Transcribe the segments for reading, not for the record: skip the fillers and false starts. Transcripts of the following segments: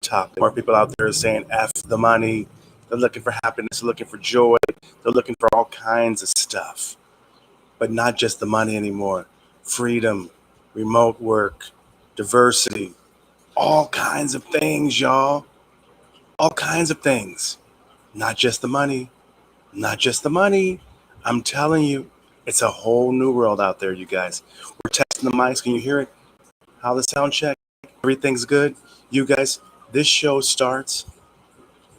topic. More people out there are saying F the money. They're looking for happiness, they're looking for joy, they're looking for all kinds of stuff. But not just the money anymore. Freedom, remote work, diversity, all kinds of things, y'all. All kinds of things. Not just the money. Not just the money. I'm telling you, it's a whole new world out there, you guys. We're testing the mics. Can you hear it? How the sound check? Everything's good. You guys, this show starts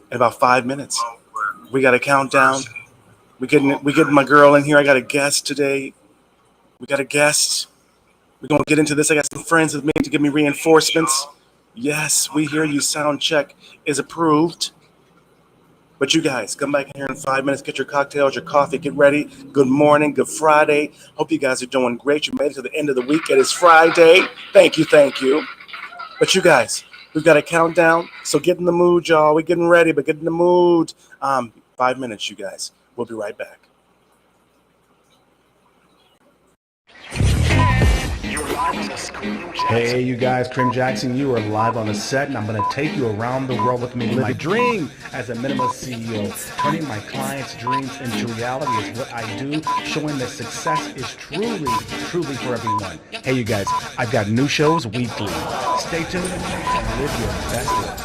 in about 5 minutes. We got a countdown. We getting my girl in here. I got a guest today. We got a guest. We're gonna get into this. I got some friends with me to give me reinforcements. Yes, we hear you. Sound check is approved. But you guys, come back in here in 5 minutes. Get your cocktails, your coffee, get ready. Good morning, good Friday. Hope you guys are doing great. You made it to the end of the week. It is Friday. Thank you, thank you. But you guys, we've got a countdown. So get in the mood, y'all. We're getting ready, but get in the mood. 5 minutes, you guys. We'll be right back. Hey, you guys, Kareem Jackson, you are live on the set, and I'm going to take you around the world with me. My dream as a minimalist CEO, turning my clients' dreams into reality is what I do, showing that success is truly for everyone. Hey, you guys, I've got new shows weekly. Stay tuned and live your best life.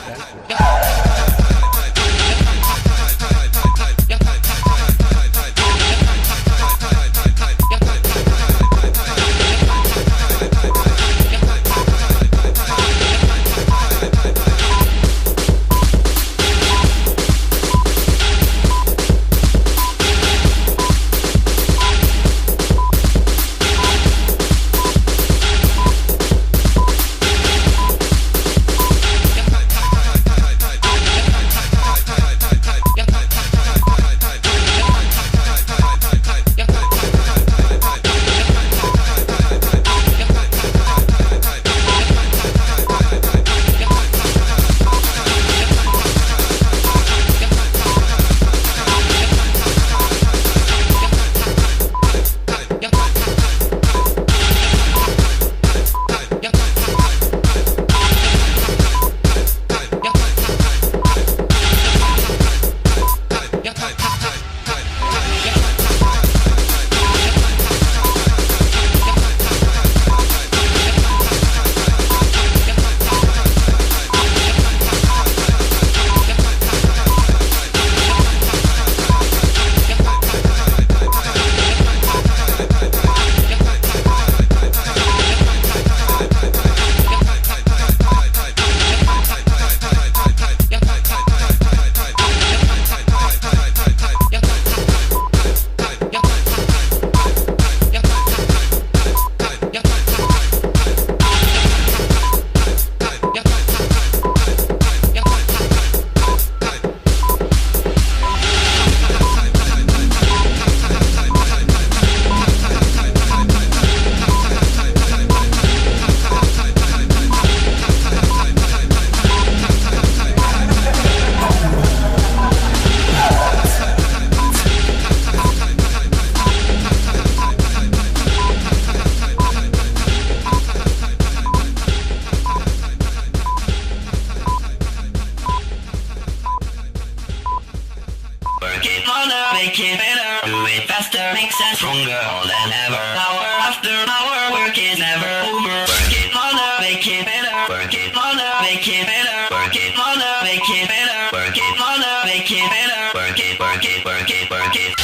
Make it better, do it faster, makes us stronger than ever. Hour after hour, work is never over. Work it harder, make it better. Work it harder, make it better. Work it harder, make it better. Work it harder, make it better. Work it, work it, work it, work it.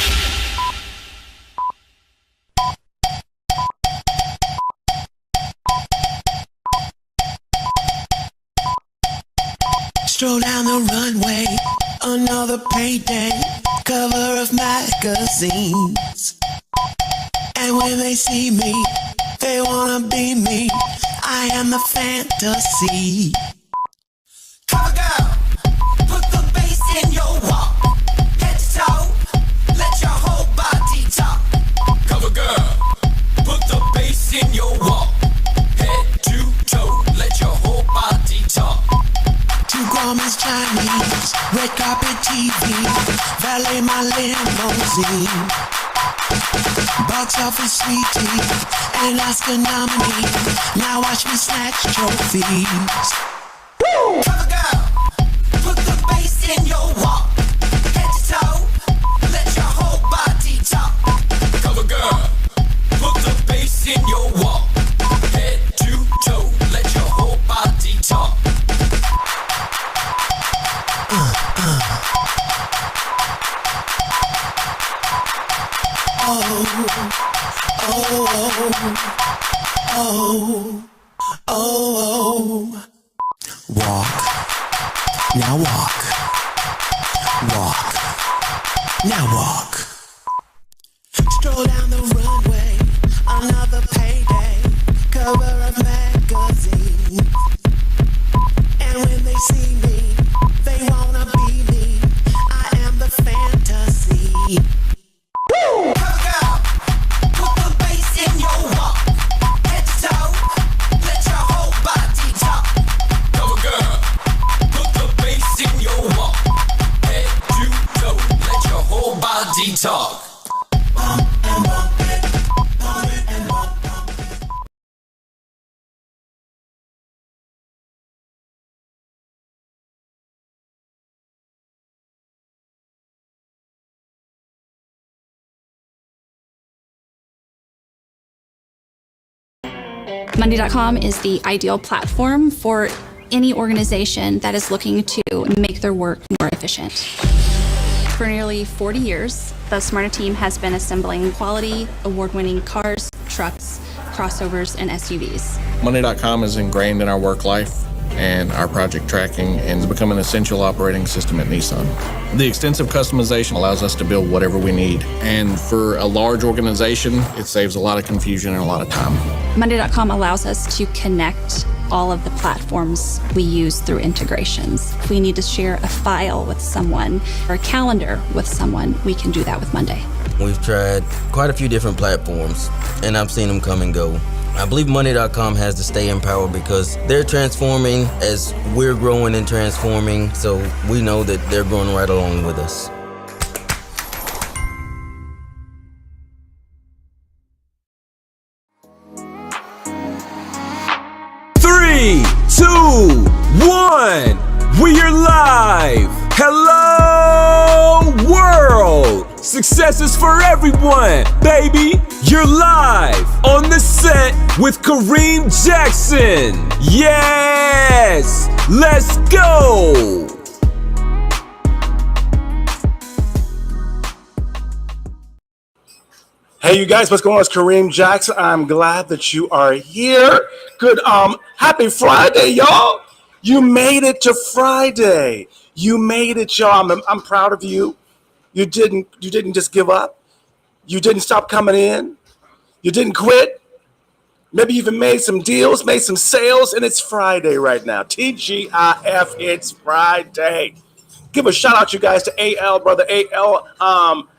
Stroll down the runway, another payday, cover of magazines. And when they see me, they wanna be me. I am the fantasy. Cover girl, put the bass in your walk. Head to toe, let your whole body talk. Cover girl, put the bass in your walk. Head to toe, let your whole body talk. Two garments Chinese, red carpet TV, valet my limousine. Box office sweetie, and Oscar nominee. Now watch me snatch trophies. Woo! Cover girl. Now walk. Walk. Now walk. Stroll down the runway, another payday, cover of magazine. And when they see me, they wanna be me. I am the fantasy. Woo! Girl, put the bass in your walk. Head to toe, let your whole body talk. Cover girl, put the bass in your walk. Head to toe, let your whole body talk. Monday.com is the ideal platform for any organization that is looking to make their work more efficient. For nearly 40 years, the Smyrna team has been assembling quality, award-winning cars, trucks, crossovers, and SUVs. Monday.com is ingrained in our work life and our project tracking and has become an essential operating system at Nissan. The extensive customization allows us to build whatever we need. And for a large organization, it saves a lot of confusion and a lot of time. Monday.com allows us to connect all of the platforms we use through integrations. If we need to share a file with someone or a calendar with someone, we can do that with Monday. We've tried quite a few different platforms, and I've seen them come and go. I believe Monday.com has to stay in power because they're transforming as we're growing and transforming, so we know that they're growing right along with us. Three, two, one. We are live. Hello, world. Success is for everyone, baby. You're live on the set with Kareem Jackson. Yes, let's go. Hey, you guys, what's going on? It's Kareem Jackson. I'm glad that you are here. Good, happy Friday, y'all. You made it to Friday. You made it, y'all. I'm proud of you. You didn't just give up. You didn't stop coming in. You didn't quit. Maybe you even made some deals, made some sales, and it's Friday right now. TGIF, it's Friday. Give a shout out, you guys, to AL, brother AL,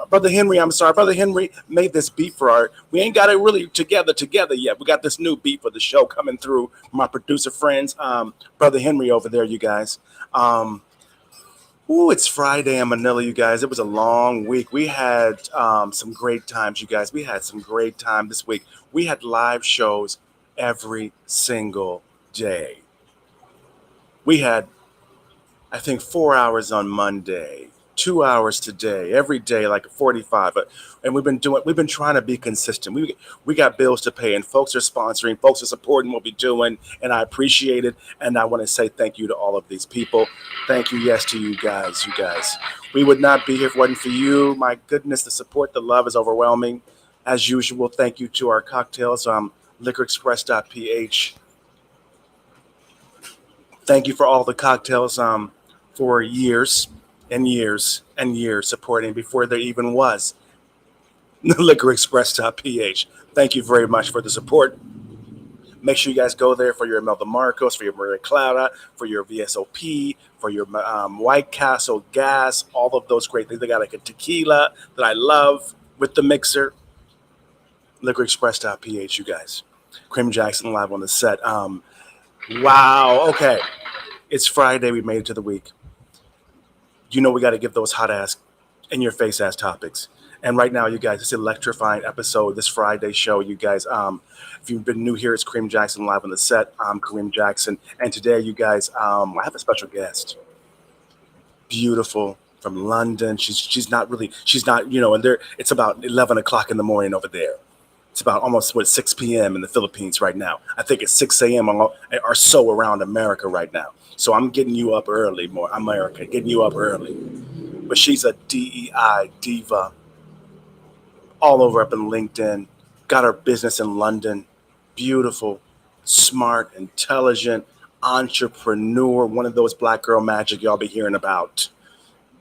Brother Henry, I'm sorry. Brother Henry made this beat for art. We ain't got it really together yet. We got this new beat for the show coming through from my producer friends. Brother Henry over there, you guys. It's Friday in Manila, you guys. It was a long week. We had some great times, you guys. We had some great time this week. We had live shows every single day. We had, I think, 4 hours on Monday, 2 hours today, every day, like 45. And we've been trying to be consistent. We got bills to pay, and folks are sponsoring, folks are supporting what we're doing, and I appreciate it. And I want to say thank you to all of these people. Thank you, yes, to you guys. We would not be here if it wasn't for you. My goodness, the support, the love is overwhelming. As usual, thank you to our cocktails, liquorexpress.ph. Thank you for all the cocktails for years and years and years supporting before there even was liquorexpress.ph. Thank you very much for the support. Make sure you guys go there for your Imelda Marcos, for your Maria Clara, for your VSOP, for your White Castle gas, all of those great things. They got like a tequila that I love with the mixer. Liquorexpress.ph, you guys. Kareem Jackson live on the set. Wow. Okay. It's Friday. We made it to the week. You know we got to give those hot ass, in your face ass topics. And right now, you guys, this electrifying episode, this Friday show, you guys, if you've been new here, it's Kareem Jackson live on the set. I'm Kareem Jackson. And today, you guys, I have a special guest. Beautiful, from London. She's not, and it's about 11 o'clock in the morning over there. It's about almost 6 p.m. in the Philippines right now. I think it's 6 a.m. or so around America right now. So I'm getting you up early, more America, getting you up early. But she's a DEI diva, all over up in LinkedIn, got her business in London, beautiful, smart, intelligent, entrepreneur, one of those black girl magic y'all be hearing about.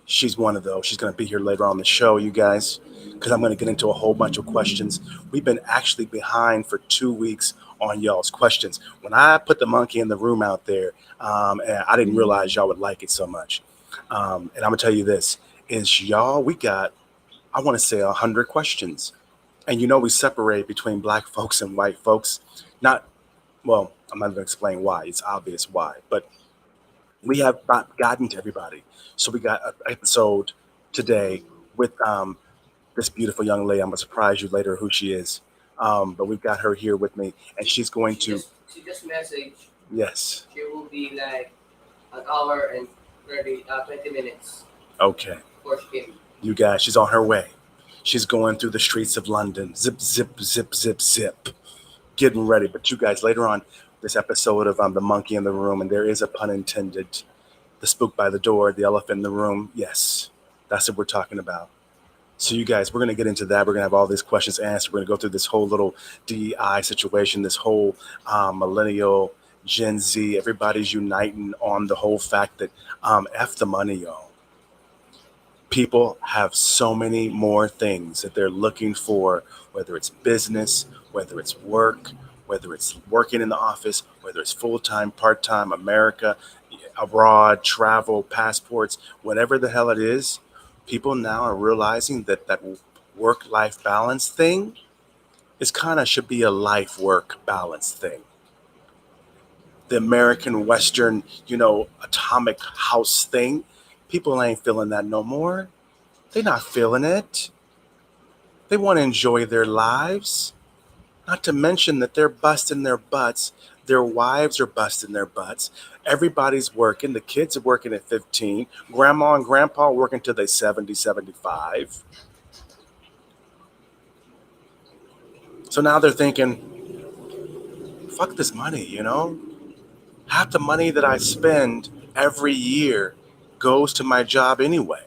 She's one of those. She's going to be here later on the show, you guys, because I'm going to get into a whole bunch of questions. We've been actually behind for 2 weeks on y'all's questions. When I put the monkey in the room out there, and I didn't realize y'all would like it so much. And I'm going to tell you this is y'all, we got, I want to say 100 questions. And we separate between black folks and white folks. Not, well, I'm not going to explain why. It's obvious why. But we have not gotten to everybody. So we got an episode today with this beautiful young lady. I'm going to surprise you later who she is. But we've got her here with me. And she's going to. She just messaged. Yes. She will be like an hour and 20 minutes. Okay. Before she came. You guys, she's on her way. She's going through the streets of London. Zip, zip, zip, zip, zip. Getting ready. But you guys, later on this episode of The Monkey in the Room, and there is a pun intended, the spook by the door, the elephant in the room. Yes, that's what we're talking about. So you guys, we're going to get into that. We're going to have all these questions answered. We're going to go through this whole little DEI situation, this whole millennial, Gen Z. Everybody's uniting on the whole fact that F the money, y'all. People have so many more things that they're looking for, whether it's business, whether it's work, whether it's working in the office, whether it's full-time, part-time, America, abroad, travel, passports, whatever the hell it is. People now are realizing that that work-life balance thing is kind of should be a life-work balance thing. The American Western, atomic house thing. People ain't feeling that no more. They're not feeling it. They want to enjoy their lives. Not to mention that they're busting their butts. Their wives are busting their butts. Everybody's working. The kids are working at 15. Grandma and grandpa working till they're 70, 75. So now they're thinking, fuck this money, Half the money that I spend every year goes to my job anyway.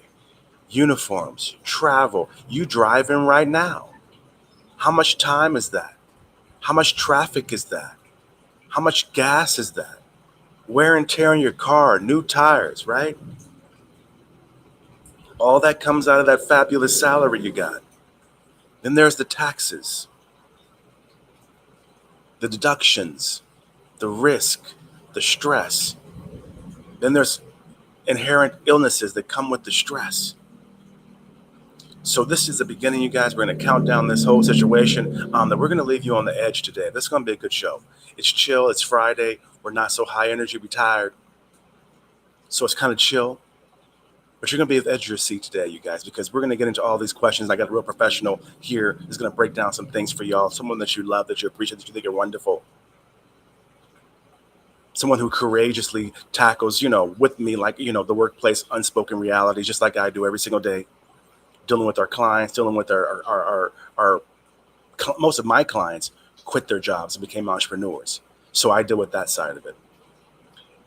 Uniforms, travel. You driving right now. How much time is that? How much traffic is that? How much gas is that? Wear and tear on your car, new tires, right? All that comes out of that fabulous salary you got. Then there's the taxes, the deductions, the risk, the stress. Then there's inherent illnesses that come with the stress. So this is the beginning, you guys. We're going to count down this whole situation that we're going to leave you on the edge today. This is going to be a good show. It's chill. It's Friday. We're not so high energy. We're tired. So it's kind of chill. But you're going to be at the edge of your seat today, you guys, because we're going to get into all these questions. I got a real professional here who's going to break down some things for y'all. Someone that you love, that you appreciate, that you think are wonderful. Someone who courageously tackles, with me, like, the workplace unspoken realities, just like I do every single day. Dealing with our clients, dealing with our most of my clients quit their jobs and became entrepreneurs. So I deal with that side of it.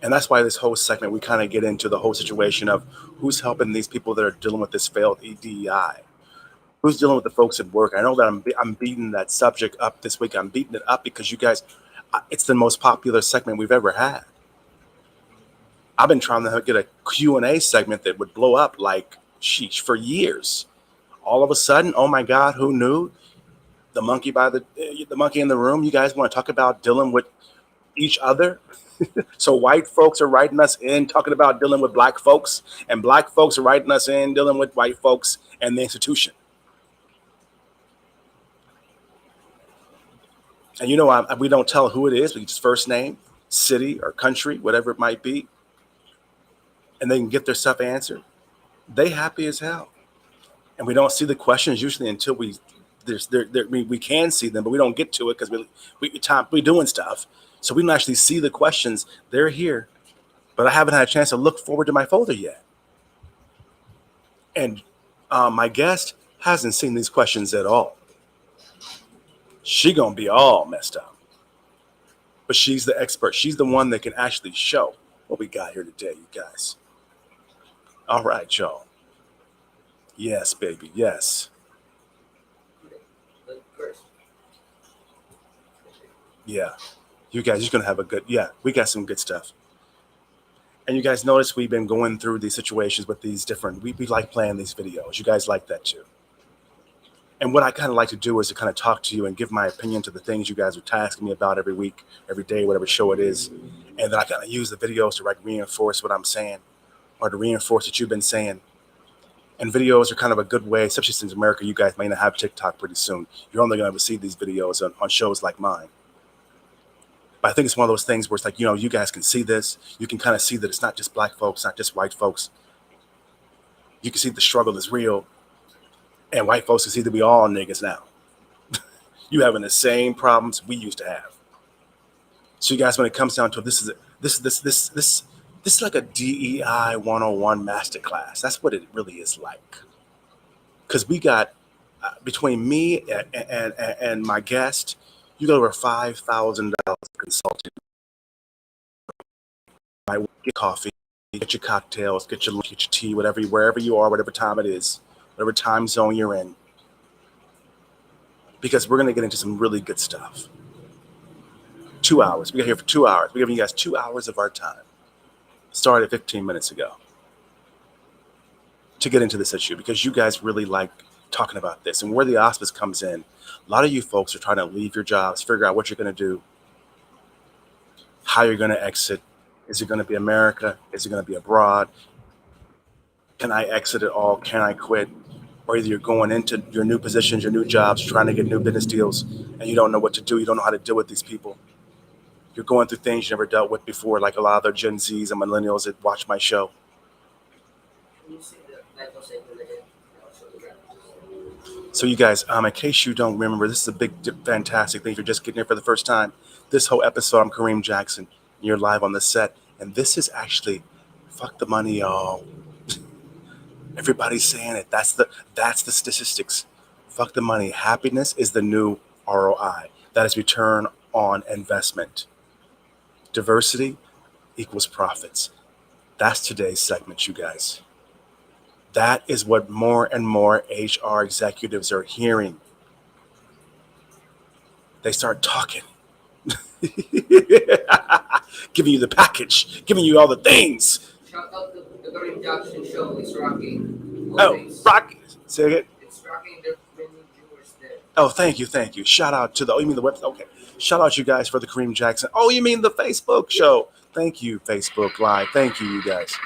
And that's why this whole segment, we kind of get into the whole situation of who's helping these people that are dealing with this failed DEI. Who's dealing with the folks at work? I know that I'm beating that subject up this week. I'm beating it up because you guys, it's the most popular segment we've ever had. I've been trying to get a Q&A segment that would blow up like sheesh for years. All of a sudden, oh my God, who knew? The monkey in the room. You guys want to talk about dealing with each other? So white folks are writing us in talking about dealing with black folks, and black folks are writing us in dealing with white folks and the institution. And we don't tell who it is. We just first name, city, or country, whatever it might be, and they can get their stuff answered. They happy as hell. And we don't see the questions usually until we can see them, but we don't get to it because we doing stuff. So we don't actually see the questions. They're here, but I haven't had a chance to look forward to my folder yet. And my guest hasn't seen these questions at all. She gonna be all messed up. But she's the expert. She's the one that can actually show what we got here today, you guys. All right, y'all. Yes, baby, yes. Yeah. You guys, you're gonna have a good. Yeah, we got some good stuff. And you guys notice we've been going through these situations with these different. We like playing these videos. You guys like that too. And what I kind of like to do is to kind of talk to you and give my opinion to the things you guys are tasking me about every week, every day, whatever show it is. And then I kind of use the videos to like reinforce what I'm saying or to reinforce what you've been saying. And videos are kind of a good way, especially since America, you guys may not have TikTok pretty soon. You're only going to see these videos on shows like mine. But I think it's one of those things where it's like, you guys can see this. You can kind of see that it's not just black folks, not just white folks. You can see the struggle is real. And white folks can see that we all niggas now. You having the same problems we used to have. So you guys, when it comes down to it, this is like a DEI 101 masterclass. That's what it really is like. Because we got between me and my guest, you got over $5,000 consulting. Get coffee, get your cocktails, get your lunch, get your tea, wherever you are, whatever time it is, whatever time zone you're in. Because we're going to get into some really good stuff. 2 hours. We got here for 2 hours. We're giving you guys 2 hours of our time. Started 15 minutes ago. To get into this issue because you guys really like talking about this. And where the auspice comes in, a lot of you folks are trying to leave your jobs, figure out what you're going to do, how you're going to exit. Is it going to be America? Is it going to be abroad? Can I exit it all? Can I quit? Or either you're going into your new positions, your new jobs, trying to get new business deals, and you don't know what to do. You don't know how to deal with these people. You're going through things you never dealt with before, like a lot of the Gen Zs and millennials that watch my show. So you guys, in case you don't remember, this is a big, fantastic thing. If you're just getting here for the first time, this whole episode, I'm Kareem Jackson. And you're live on the set. And this is actually, fuck the money, y'all. Everybody's saying it. That's the statistics. Fuck the money. Happiness is the new ROI. That is return on investment. Diversity equals profits. That's today's segment, you guys. That is what more and more HR executives are hearing. They start talking. Giving you the package. Giving you all the things. Shout out to the Kareem Jackson show. It's rocking. Always. Oh, rocking. Say it. It's rocking. There's many viewers there. Oh, thank you. Shout out to you mean the website? Okay. Shout out you guys for the Kareem Jackson. Oh, you mean the Facebook show? Thank you, Facebook Live. Thank you, you guys.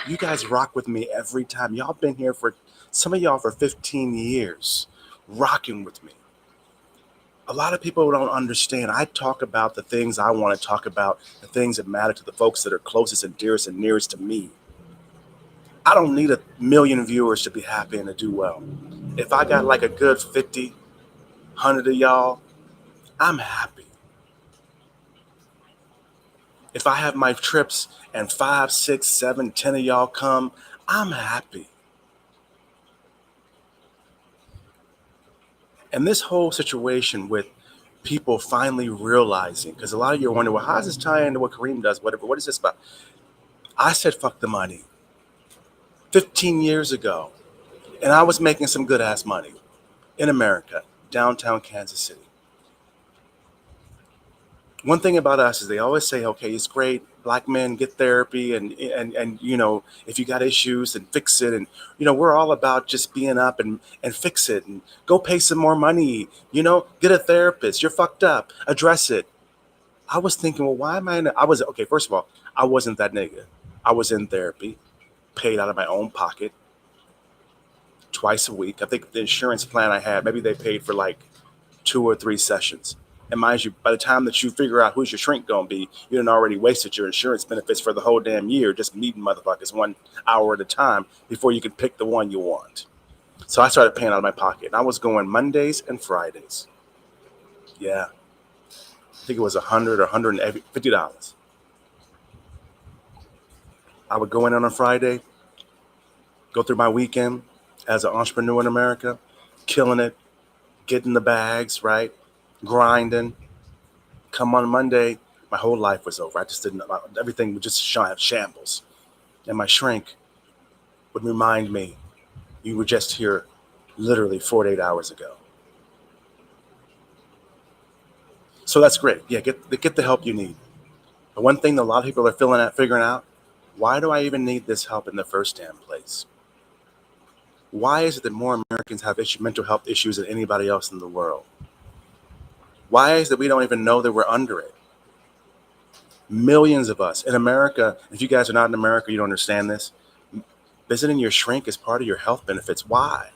You guys rock with me every time. Y'all been here for some of y'all for 15 years, rocking with me. A lot of people don't understand. I talk about the things I want to talk about, the things that matter to the folks that are closest and dearest and nearest to me. I don't need 1 million viewers to be happy and to do well. If I got like a good 50, 100 of y'all, I'm happy. If I have my trips and 5, 6, 7, 10 of y'all come, I'm happy. And this whole situation with people finally realizing, because a lot of you are wondering, well, how does this tie into what Kareem does? Whatever. What is this about? I said, fuck the money 15 years ago. And I was making some good ass money in America, downtown Kansas City. One thing about us is they always say, okay, it's great. Black men get therapy and if you got issues and fix it. And, we're all about just being up and fix it and go pay some more money, get a therapist. You're fucked up. Address it. I was thinking, well, why am I okay, first of all, I wasn't that nigga. I was in therapy, paid out of my own pocket twice a week. I think the insurance plan I had, maybe they paid for like 2 or 3 sessions. And mind you, by the time that you figure out who's your shrink going to be, you done already wasted your insurance benefits for the whole damn year just meeting motherfuckers 1 hour at a time before you can pick the one you want. So I started paying out of my pocket. And I was going Mondays and Fridays. Yeah. I think it was $100 or $150. I would go in on a Friday, go through my weekend as an entrepreneur in America, killing it, getting the bags, right? Grinding. Come on Monday, my whole life was over. I just didn't, everything would just shambles. And my shrink would remind me, you were just here literally 48 hours ago. So that's great. Yeah, get the help you need. But one thing that a lot of people are figuring out, why do I even need this help in the first damn place? Why is it that more Americans have mental health issues than anybody else in the world? Why is it that we don't even know that we're under it? Millions of us in America. If you guys are not in America, you don't understand this. Visiting your shrink is part of your health benefits. Why?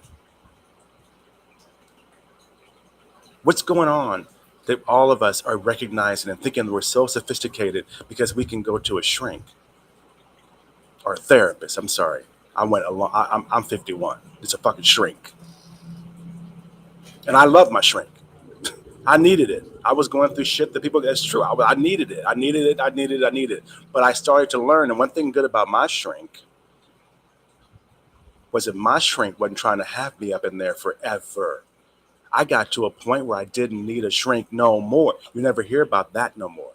What's going on that all of us are recognizing and thinking that we're so sophisticated because we can go to a shrink or a therapist? I'm sorry. I'm 51. It's a fucking shrink. And I love my shrink. I needed it. I was going through shit that people, that's true. I needed it. I needed it. But I started to learn. And one thing good about my shrink was that my shrink wasn't trying to have me up in there forever. I got to a point where I didn't need a shrink no more. You never hear about that no more.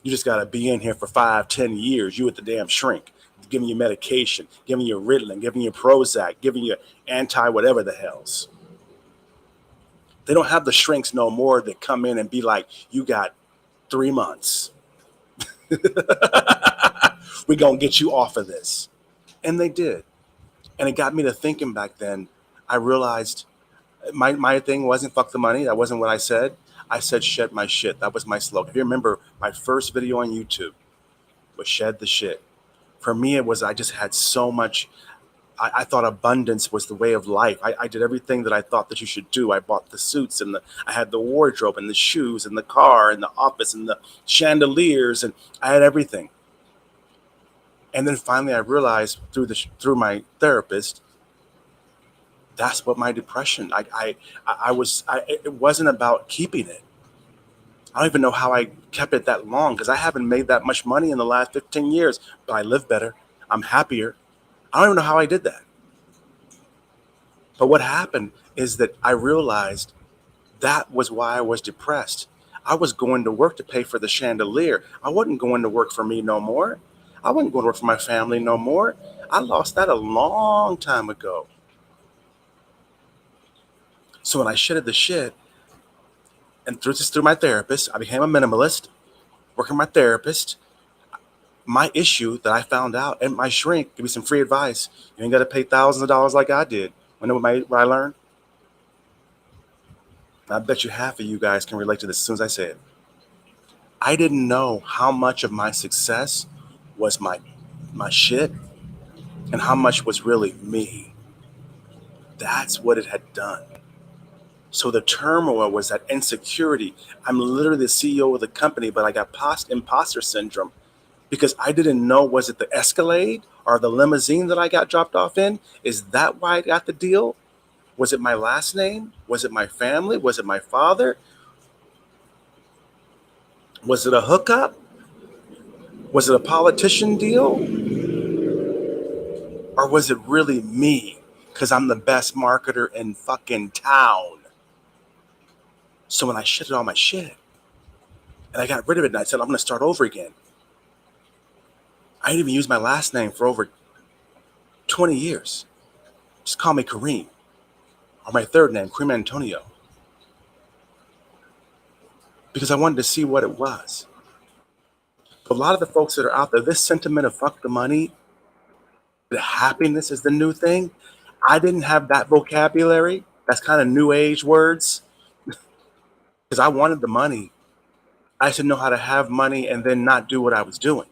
You just got to be in here for 5-10 years. You at the damn shrink, giving you medication, giving you Ritalin, giving you Prozac, giving you anti-whatever the hells. They don't have the shrinks no more that come in and be like, you got 3 months. We're going to get you off of this. And they did. And it got me to thinking back then. I realized my thing wasn't fuck the money. That wasn't what I said. I said shed my shit. That was my slogan. If you remember, my first video on YouTube was shed the shit. For me, it was I just had so much. I thought abundance was the way of life. I did everything that I thought that you should do. I bought the suits and I had the wardrobe and the shoes and the car and the office and the chandeliers, and I had everything. And then finally I realized through my therapist, that's what my depression, it wasn't about keeping it. I don't even know how I kept it that long, because I haven't made that much money in the last 15 years, but I live better. I'm happier. I don't even know how I did that. But what happened is that I realized that was why I was depressed. I was going to work to pay for the chandelier. I wasn't going to work for me no more. I wasn't going to work for my family no more. I lost that a long time ago. So when I shedded the shit, and through my therapist, I became a minimalist, working with my therapist. My issue that I found out, and my shrink, give me some free advice. You ain't got to pay thousands of dollars like I did. You know what I learned? I bet you half of you guys can relate to this as soon as I say it. I didn't know how much of my success was my shit and how much was really me. That's what it had done. So the turmoil was that insecurity. I'm literally the CEO of the company, but I got imposter syndrome because I didn't know, was it the Escalade or the limousine that I got dropped off in? Is that why I got the deal? Was it my last name? Was it my family? Was it my father? Was it a hookup? Was it a politician deal? Or was it really me? Because I'm the best marketer in fucking town. So when I shitted all my shit and I got rid of it and I said, I'm going to start over again. I didn't even use my last name for over 20 years. Just call me Kareem, or my third name, Kareem Antonio. Because I wanted to see what it was. But a lot of the folks that are out there, this sentiment of fuck the money, the happiness is the new thing. I didn't have that vocabulary. That's kind of new age words. Because I wanted the money. I should know how to have money and then not do what I was doing.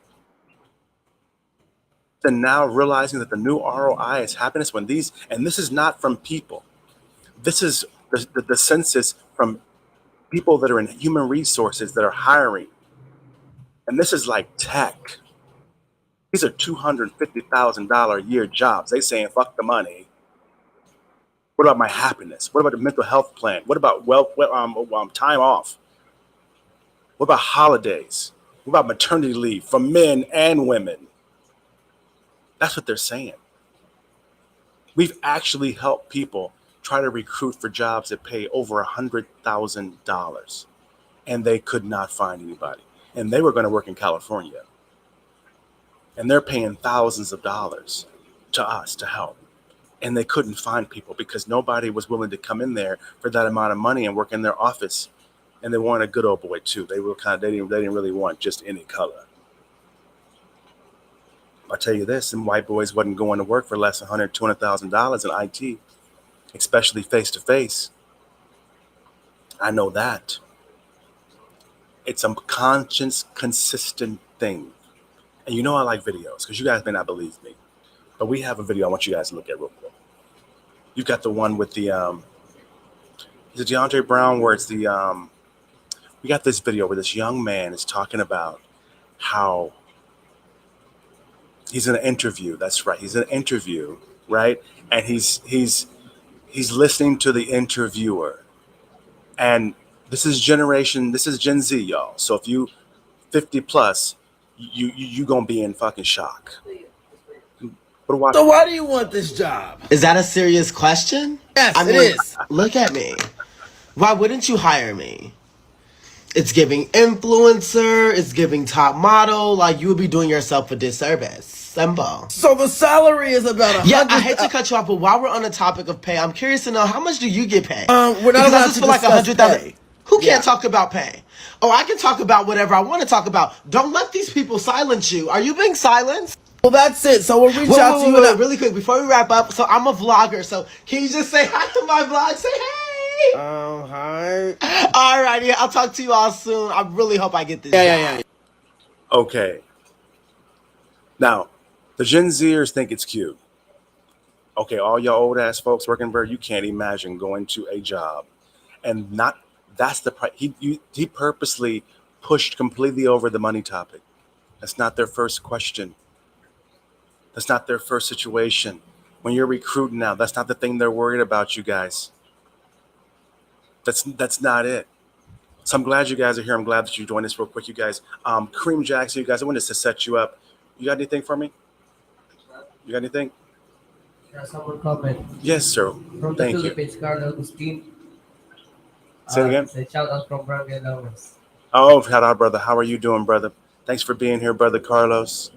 Then now realizing that the new ROI is happiness when and this is not from people. This is the census from people that are in human resources that are hiring. And this is like tech. These are $250,000 a year jobs. They saying, fuck the money. What about my happiness? What about the mental health plan? What about time off? What about holidays? What about maternity leave for men and women? That's what they're saying. We've actually helped people try to recruit for jobs that pay over $100,000, and they could not find anybody. And they were going to work in California. And they're paying thousands of dollars to us to help. And they couldn't find people because nobody was willing to come in there for that amount of money and work in their office And they wanted a good old boy too. They didn't really want just any color. I'll tell you this, some white boys wasn't going to work for less than $100,000, $200,000 in IT, especially face to face. I know that. It's a conscious, consistent thing. And you know I like videos because you guys may not believe me. But we have a video I want you guys to look at real quick. You've got the one with the is it DeAndre Brown where it's the we got this video where this young man is talking about how he's in an interview. That's right. He's in an interview, right? And he's listening to the interviewer. And this is Gen Z, y'all. So if you 50 plus, you gonna be in fucking shock. But why? So why do you want this job? Is that a serious question? Yes, I mean, it is. Look at me. Why wouldn't you hire me? It's giving influencer, it's giving top model, like you would be doing yourself a disservice. Simple. So the salary is about Yeah, I hate to cut you off, but while we're on the topic of pay, I'm curious to know how much do you get paid? We're not because allowed I just to feel like discuss $100,000. pay. Who Yeah. can't talk about pay? Oh, I can talk about whatever I want to talk about. Don't let these people silence you. Are you being silenced? Well, that's it. So we'll reach out to you. Wait, really quick before we wrap up. So I'm a vlogger. So can you just say hi to my vlog? Say hey. Oh, hi. All right, yeah, I'll talk to you all soon. I really hope I get this. Yeah. Okay. Now, the Gen Zers think it's cute. Okay, all y'all old ass folks working for you can't imagine going to a job and not. That's the he purposely pushed completely over the money topic. That's not their first question. That's not their first situation. When you're recruiting now, that's not the thing they're worried about, you guys. That's not it. So I'm glad you guys are here. I'm glad that you joined us real quick, you guys. Kareem Jackson, you guys, I wanted to set you up. You got anything for me? You got anything? Someone comment. Yes, sir. From the Thank you. Philippines, Carl Agustin. Say it again. Say shout out from Barangay Lamas. Oh, shout out, brother. How are you doing, brother? Thanks for being here, brother Carlos.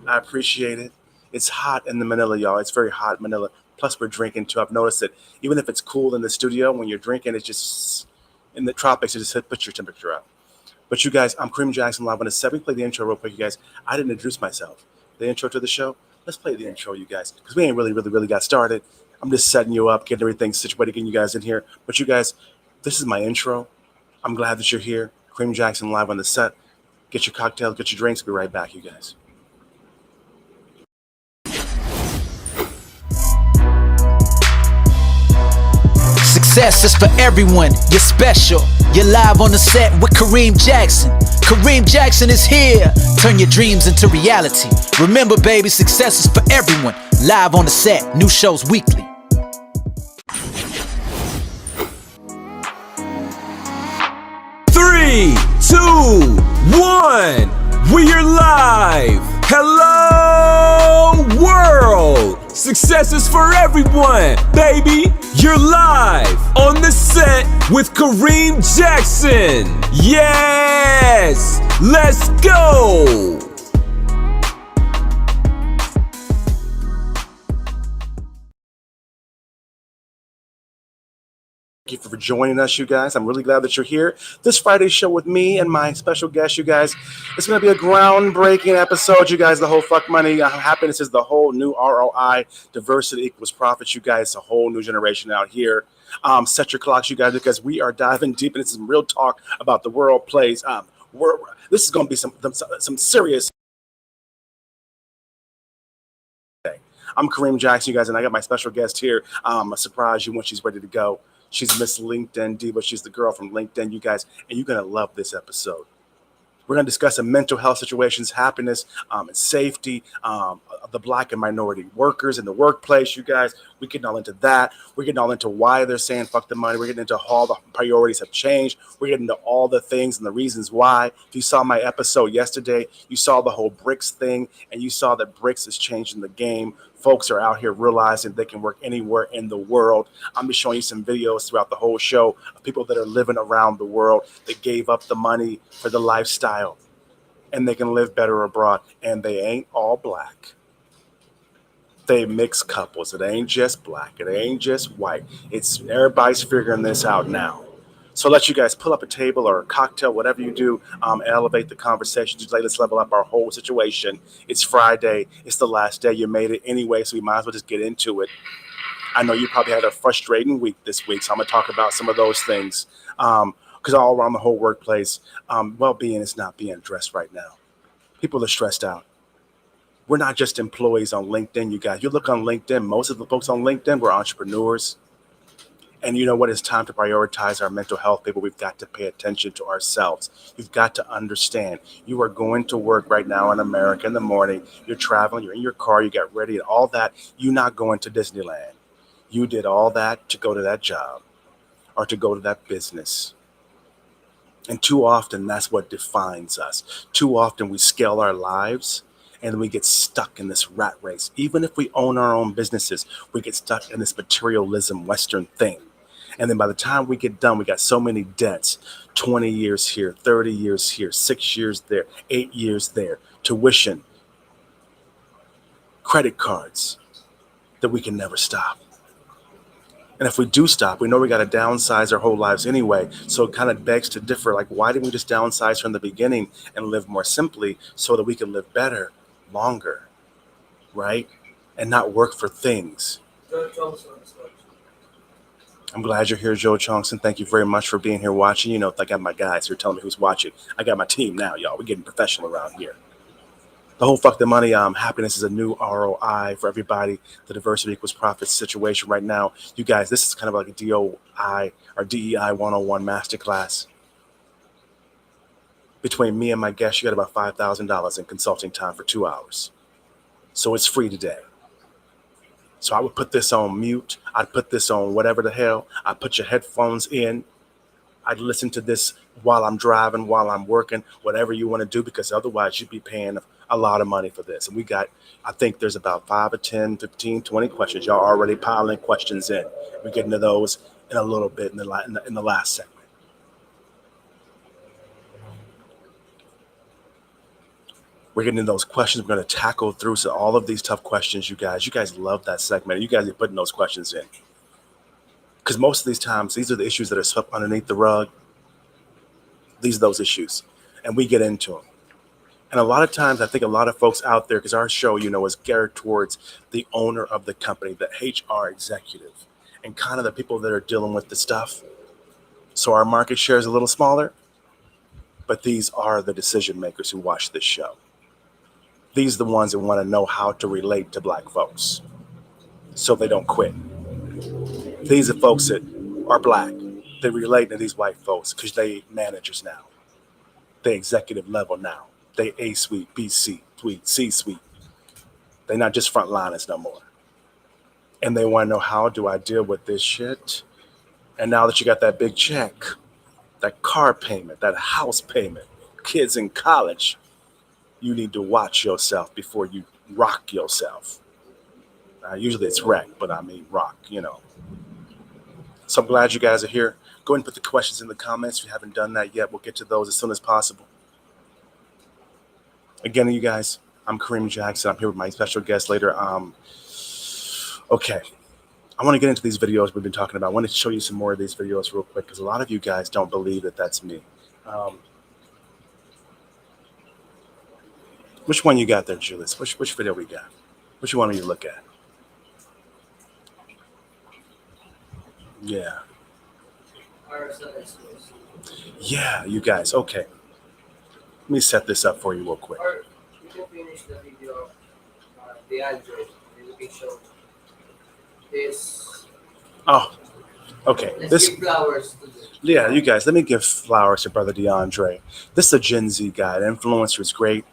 I appreciate it. It's hot in the Manila, y'all. It's very hot in Manila. Plus, we're drinking too. I've noticed that even if it's cool in the studio, when you're drinking, it's just in the tropics, it just puts your temperature up. But you guys, I'm Kareem Jackson live on the set. We play the intro real quick, you guys. I didn't introduce myself. The intro to the show. Let's play the intro, you guys, because we ain't really got started. I'm just setting you up, getting everything situated, getting you guys in here. But you guys, this is my intro. I'm glad that you're here. Kareem Jackson live on the set. Get your cocktails, get your drinks. Be right back, you guys. Success is for everyone. You're special. You're live on the set with Kareem Jackson. Kareem Jackson is here. Turn your dreams into reality. Remember, baby, success is for everyone. Live on the set. New shows weekly. Three, two, one. We are live. Hello, world. Success is for everyone, baby. You're live on the set with Kareem Jackson. Yes, let's go. Thank you for joining us, you guys. I'm really glad that you're here. This Friday's show with me and my special guest, you guys. It's going to be a groundbreaking episode, you guys. The whole fuck money. Happiness is the whole new ROI. Diversity equals profits, you guys. A whole new generation out here. Set your clocks, you guys, because we are diving deep into some real talk about the world plays. This is going to be some serious. I'm Kareem Jackson, you guys, and I got my special guest here. I'll surprise you when she's ready to go. She's Miss LinkedIn Diva. She's the girl from LinkedIn, you guys, and you're going to love this episode. We're going to discuss some mental health situations, happiness, and safety of the Black and minority workers in the workplace, you guys. We're getting all into that. We're getting all into why they're saying fuck the money. We're getting into how the priorities have changed. We're getting into all the things and the reasons why. If you saw my episode yesterday, you saw the whole BRICS thing, and you saw that BRICS is changing the game. Folks are out here realizing they can work anywhere in the world. I'm just showing you some videos throughout the whole show of people that are living around the world that gave up the money for the lifestyle, and they can live better abroad. And they ain't all Black. They mixed couples. It ain't just Black. It ain't just white. It's everybody's figuring this out now. So let you guys pull up a table or a cocktail, whatever you do, elevate the conversation. Just like, let's level up our whole situation. It's Friday. It's the last day. You made it anyway, so we might as well just get into it. I know you probably had a frustrating week this week, so I'm going to talk about some of those things. Because all around the whole workplace, well-being is not being addressed right now. People are stressed out. We're not just employees on LinkedIn, you guys. You look on LinkedIn, most of the folks on LinkedIn were entrepreneurs. And you know what? It's time to prioritize our mental health, people. We've got to pay attention to ourselves. You've got to understand. You are going to work right now in America in the morning. You're traveling. You're in your car. You got ready and all that. You're not going to Disneyland. You did all that to go to that job or to go to that business. And too often, that's what defines us. Too often, we scale our lives and we get stuck in this rat race. Even if we own our own businesses, we get stuck in this materialism Western thing. And then by the time we get done, we got so many debts, 20 years here, 30 years here, 6 years there, 8 years there, tuition, credit cards, that we can never stop. And if we do stop, we know we got to downsize our whole lives anyway. So it kind of begs to differ. Like, why didn't we just downsize from the beginning and live more simply so that we can live better, longer, right? And not work for things. I'm glad you're here, Joe Chongson. Thank you very much for being here watching. You know, I got my guys here telling me who's watching. I got my team now, y'all. We're getting professional around here. The whole fuck the money, happiness is a new ROI for everybody. The diversity equals profits situation right now. You guys, this is kind of like a DOI or DEI 101 masterclass. Between me and my guest, you got about $5,000 in consulting time for 2 hours. So it's free today. So I would put this on mute. I'd put this on whatever the hell. I'd put your headphones in. I'd listen to this while I'm driving, while I'm working, whatever you want to do, because otherwise you'd be paying a lot of money for this. And we got, I think there's about 5 or 10, 15, 20 questions. Y'all already piling questions in. We're getting to those in a little bit in the last segment. We're getting into those questions. We're going to tackle through all of these tough questions, you guys. You guys love that segment. You guys are putting those questions in. Because most of these times, these are the issues that are swept underneath the rug. These are those issues. And we get into them. And a lot of times, I think a lot of folks out there, because our show, you know, is geared towards the owner of the company, the HR executive, and kind of the people that are dealing with the stuff. So our market share is a little smaller. But these are the decision makers who watch this show. These are the ones that want to know how to relate to black folks so they don't quit. These are folks that are black. They relate to these white folks because they managers now. They executive level now. They A-suite, B-suite, C-suite. They're not just frontliners no more. And they want to know, how do I deal with this shit? And now that you got that big check, that car payment, that house payment, kids in college, you need to watch yourself before you rock yourself. Usually it's wreck, but I mean rock, you know. So I'm glad you guys are here. Go ahead and put the questions in the comments. If you haven't done that yet, we'll get to those as soon as possible. Again, you guys, I'm Kareem Jackson. I'm here with my special guest later. Okay. I want to get into these videos we've been talking about. I want to show you some more of these videos real quick because a lot of you guys don't believe that that's me. Which one you got there, Julius? Which video we got? Which one do you look at? Yeah. Yeah, you guys. Okay. Let me set this up for you real quick. Or you can finish the video of DeAndre. You can show this. Oh, okay. Let's give flowers to this. Yeah, you guys, let me give flowers to Brother DeAndre. This is a Gen Z guy. The influencer is great.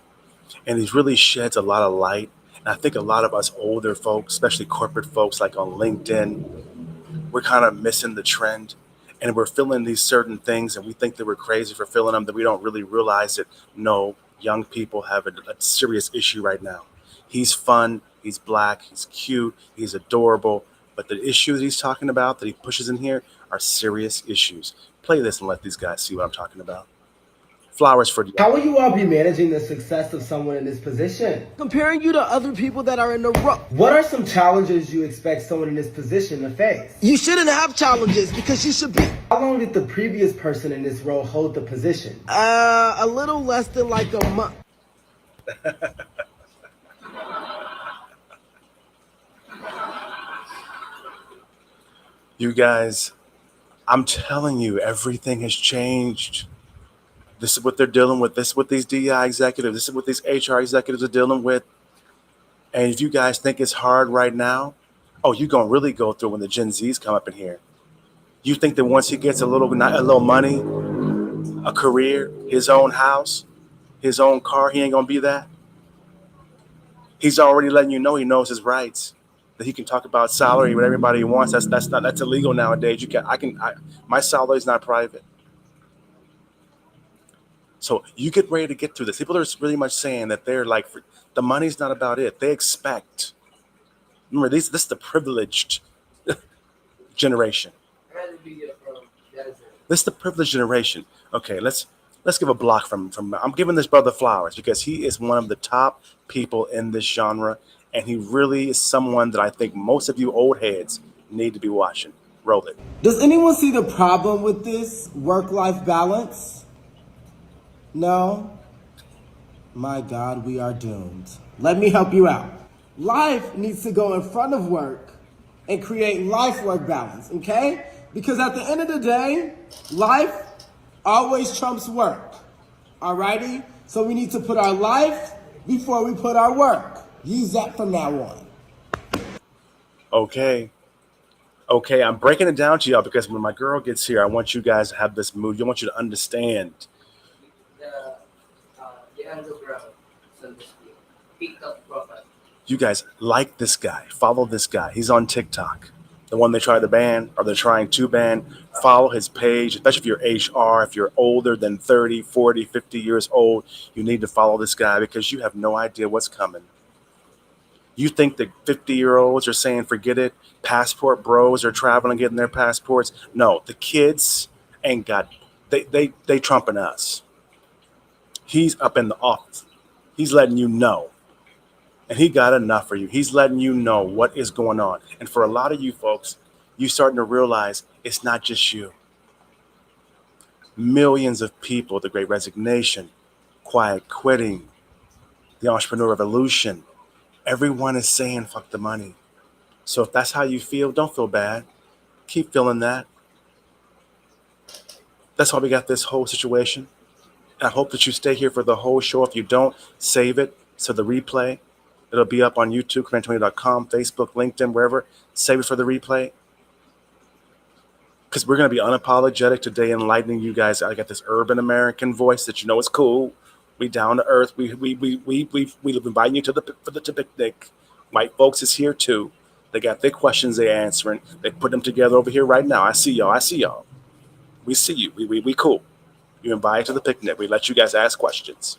And he really sheds a lot of light. And I think a lot of us older folks, especially corporate folks like on LinkedIn, we're kind of missing the trend. And we're feeling these certain things and we think that we're crazy for feeling them, that we don't really realize that, no, young people have a serious issue right now. He's fun, he's black, he's cute, he's adorable. But the issues he's talking about that he pushes in here are serious issues. Play this and let these guys see what I'm talking about. Flowers for you. How will you all be managing the success of someone in this position? Comparing you to other people that are in the row. What are some challenges you expect someone in this position to face? You shouldn't have challenges because you should be How long did the previous person in this role hold the position? a little less than like a month. You guys, I'm telling you, everything has changed. This is what they're dealing with. This is what these DI executives, this is what these HR executives are dealing with. And if you guys think it's hard right now, oh, you're going to really go through when the Gen Zs come up in here. You think that once he gets a little money, a career, his own house, his own car, he ain't going to be that? He's already letting you know he knows his rights, that he can talk about salary with everybody he wants. That's illegal nowadays. My salary is not private. So you get ready to get through this. People are really much saying that they're like, the money's not about it. They expect. Remember, this is the privileged generation. This is the privileged generation. Okay, let's give a block from. I'm giving this brother flowers because he is one of the top people in this genre, and he really is someone that I think most of you old heads need to be watching. Roll it. Does anyone see the problem with this work-life balance? No? My God, we are doomed. Let me help you out. Life needs to go in front of work and create life-work balance, okay? Because at the end of the day, life always trumps work, alrighty? So we need to put our life before we put our work. Use that from now on. Okay, I'm breaking it down to y'all because when my girl gets here, I want you guys to have this mood. I want you to understand. The underground, so to speak, picked up profile. You guys like this guy. Follow this guy. He's on TikTok. The one they try to ban, or they're trying to ban. Follow his page, especially if you're HR, if you're older than 30, 40, 50 years old, you need to follow this guy because you have no idea what's coming. You think that 50-year-olds are saying, forget it, passport bros are traveling and getting their passports. No, the kids ain't got, they trumping us. He's up in the office. He's letting you know. And he got enough for you. He's letting you know what is going on. And for a lot of you folks, you're starting to realize it's not just you. Millions of people, the Great Resignation, quiet quitting, the entrepreneur revolution, everyone is saying fuck the money. So if that's how you feel, don't feel bad. Keep feeling that. That's why we got this whole situation. I hope that you stay here for the whole show. If you don't, save it. So the replay, it'll be up on YouTube, Kareem20.com, Facebook, LinkedIn, wherever. Save it for the replay. Because we're going to be unapologetic today, enlightening you guys. I got this urban American voice that you know is cool. We down to earth. We inviting you to the picnic. White folks is here too. They got their questions they're answering. They put them together over here right now. I see y'all. We see you. We cool. You invite to the picnic. We let you guys ask questions.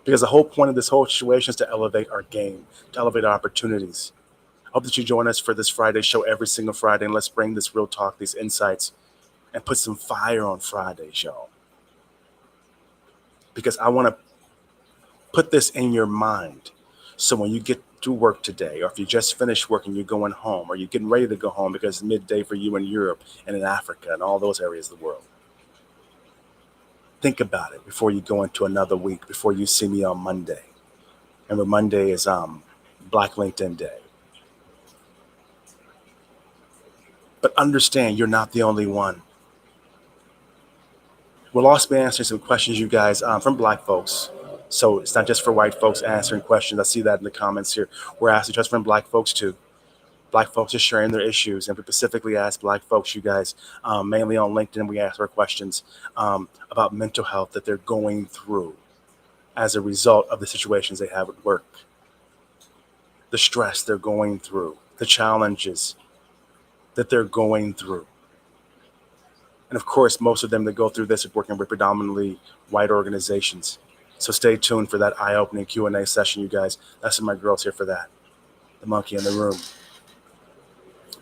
Because the whole point of this whole situation is to elevate our game, to elevate our opportunities. I hope that you join us for this Friday show every single Friday, and let's bring this real talk, these insights, and put some fire on Fridays, y'all. Because I want to put this in your mind. So when you get to work today, or if you just finished work and you're going home, or you're getting ready to go home because it's midday for you in Europe and in Africa and all those areas of the world, think about it before you go into another week, before you see me on Monday. Remember, Monday is Black LinkedIn Day. But understand, you're not the only one. We'll also be answering some questions, you guys, from Black folks. So it's not just for white folks answering questions. I see that in the comments here. We're asking just from Black folks too. Black folks are sharing their issues, and we specifically ask Black folks, you guys, mainly on LinkedIn, we ask our questions about mental health that they're going through as a result of the situations they have at work, the stress they're going through, the challenges that they're going through. And of course, most of them that go through this are working with predominantly white organizations. So stay tuned for that eye-opening Q&A session, you guys. That's what my girl's here for that. The monkey in the room.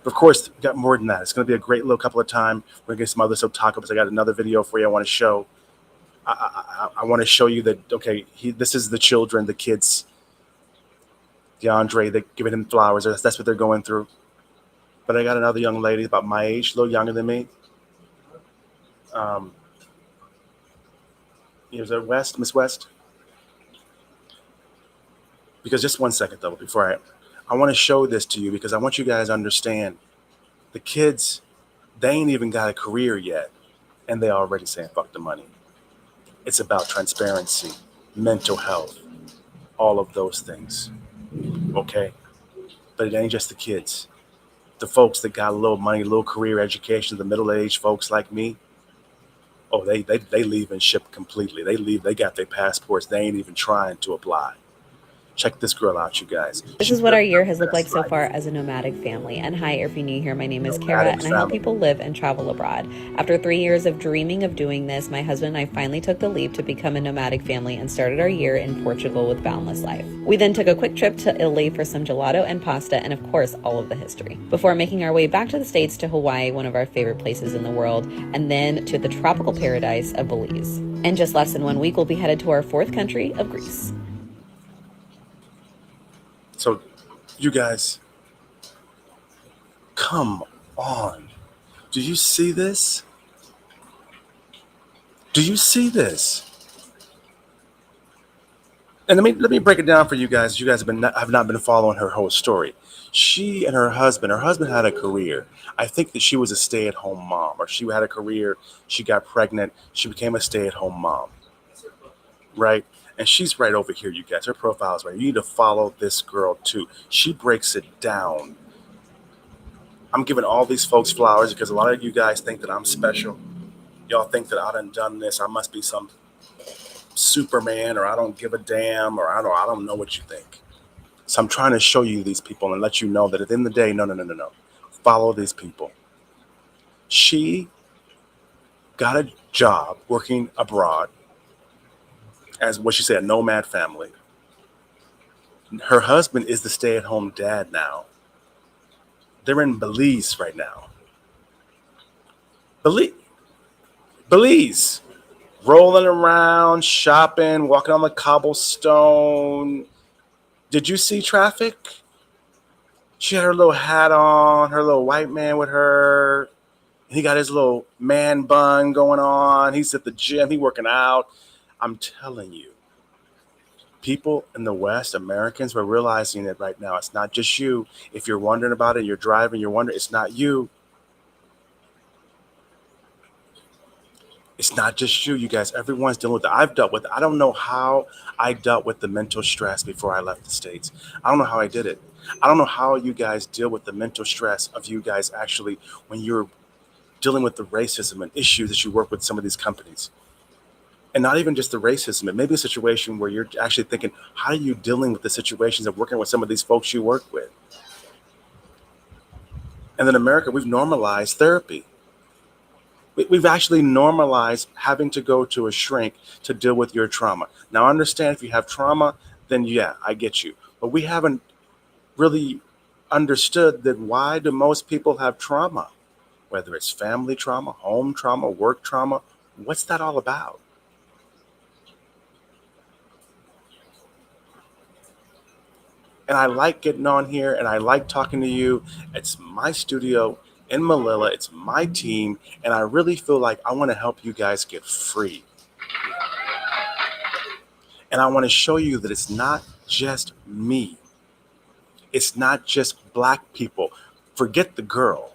But of course, we got more than that. It's going to be a great little couple of time. We're going to get some other topics. I got another video for you I want to show. I want to show you that, okay, this is the children, the kids, DeAndre, they're giving him flowers. That's what they're going through. But I got another young lady about my age, a little younger than me. Is that West, Miss West? Because just one second, though, before I want to show this to you, because I want you guys to understand the kids, they ain't even got a career yet, and they already saying fuck the money. It's about transparency, mental health, all of those things. Okay? But it ain't just the kids. The folks that got a little money, a little career education, the middle-aged folks like me, oh, they leave and ship completely. They leave, they got their passports. They ain't even trying to apply. Check this girl out, you guys. This is what our year has looked like so far as a nomadic family. And hi, if you're new here, my name is Kara, and I help people live and travel abroad. After 3 years of dreaming of doing this, my husband and I finally took the leap to become a nomadic family and started our year in Portugal with Boundless Life. We then took a quick trip to Italy for some gelato and pasta, and of course, all of the history, before making our way back to the States to Hawaii, one of our favorite places in the world, and then to the tropical paradise of Belize. In just less than 1 week, we'll be headed to our fourth country of Greece. So, you guys, come on. Do you see this? Do you see this? And let me break it down for you guys. You guys have not been following her whole story. She and her husband had a career. I think that she was a stay-at-home mom, or she had a career. She got pregnant. She became a stay-at-home mom, right? And she's right over here, you guys. Her profile is right. You need to follow this girl, too. She breaks it down. I'm giving all these folks flowers because a lot of you guys think that I'm special. Y'all think that I done this. I must be some Superman, or I don't give a damn, or I don't know what you think. So I'm trying to show you these people and let you know that at the end of the day, no. Follow these people. She got a job working abroad as what she said, a nomad family. Her husband is the stay-at-home dad now. They're in Belize right now. Belize. Rolling around, shopping, walking on the cobblestone. Did you see traffic? She had her little hat on, her little white man with her. He got his little man bun going on. He's at the gym. He's working out. I'm telling you, people in the West, Americans, we're realizing it right now. It's not just you. If you're wondering about it, you're driving, you're wondering, it's not you. It's not just you, you guys. Everyone's dealing with it. I've dealt with it. I don't know how I dealt with the mental stress before I left the States. I don't know how I did it. I don't know how you guys deal with the mental stress of you guys actually when you're dealing with the racism and issues that you work with some of these companies. And not even just the racism. It may be a situation where you're actually thinking, how are you dealing with the situations of working with some of these folks you work with? And in America, we've normalized therapy. We've actually normalized having to go to a shrink to deal with your trauma. Now, I understand if you have trauma, then yeah, I get you. But we haven't really understood that why do most people have trauma? Whether it's family trauma, home trauma, work trauma, what's that all about? And I like getting on here and I like talking to you. It's my studio in Manila. It's my team. And I really feel like I want to help you guys get free. And I want to show you that it's not just me. It's not just black people. Forget the girl.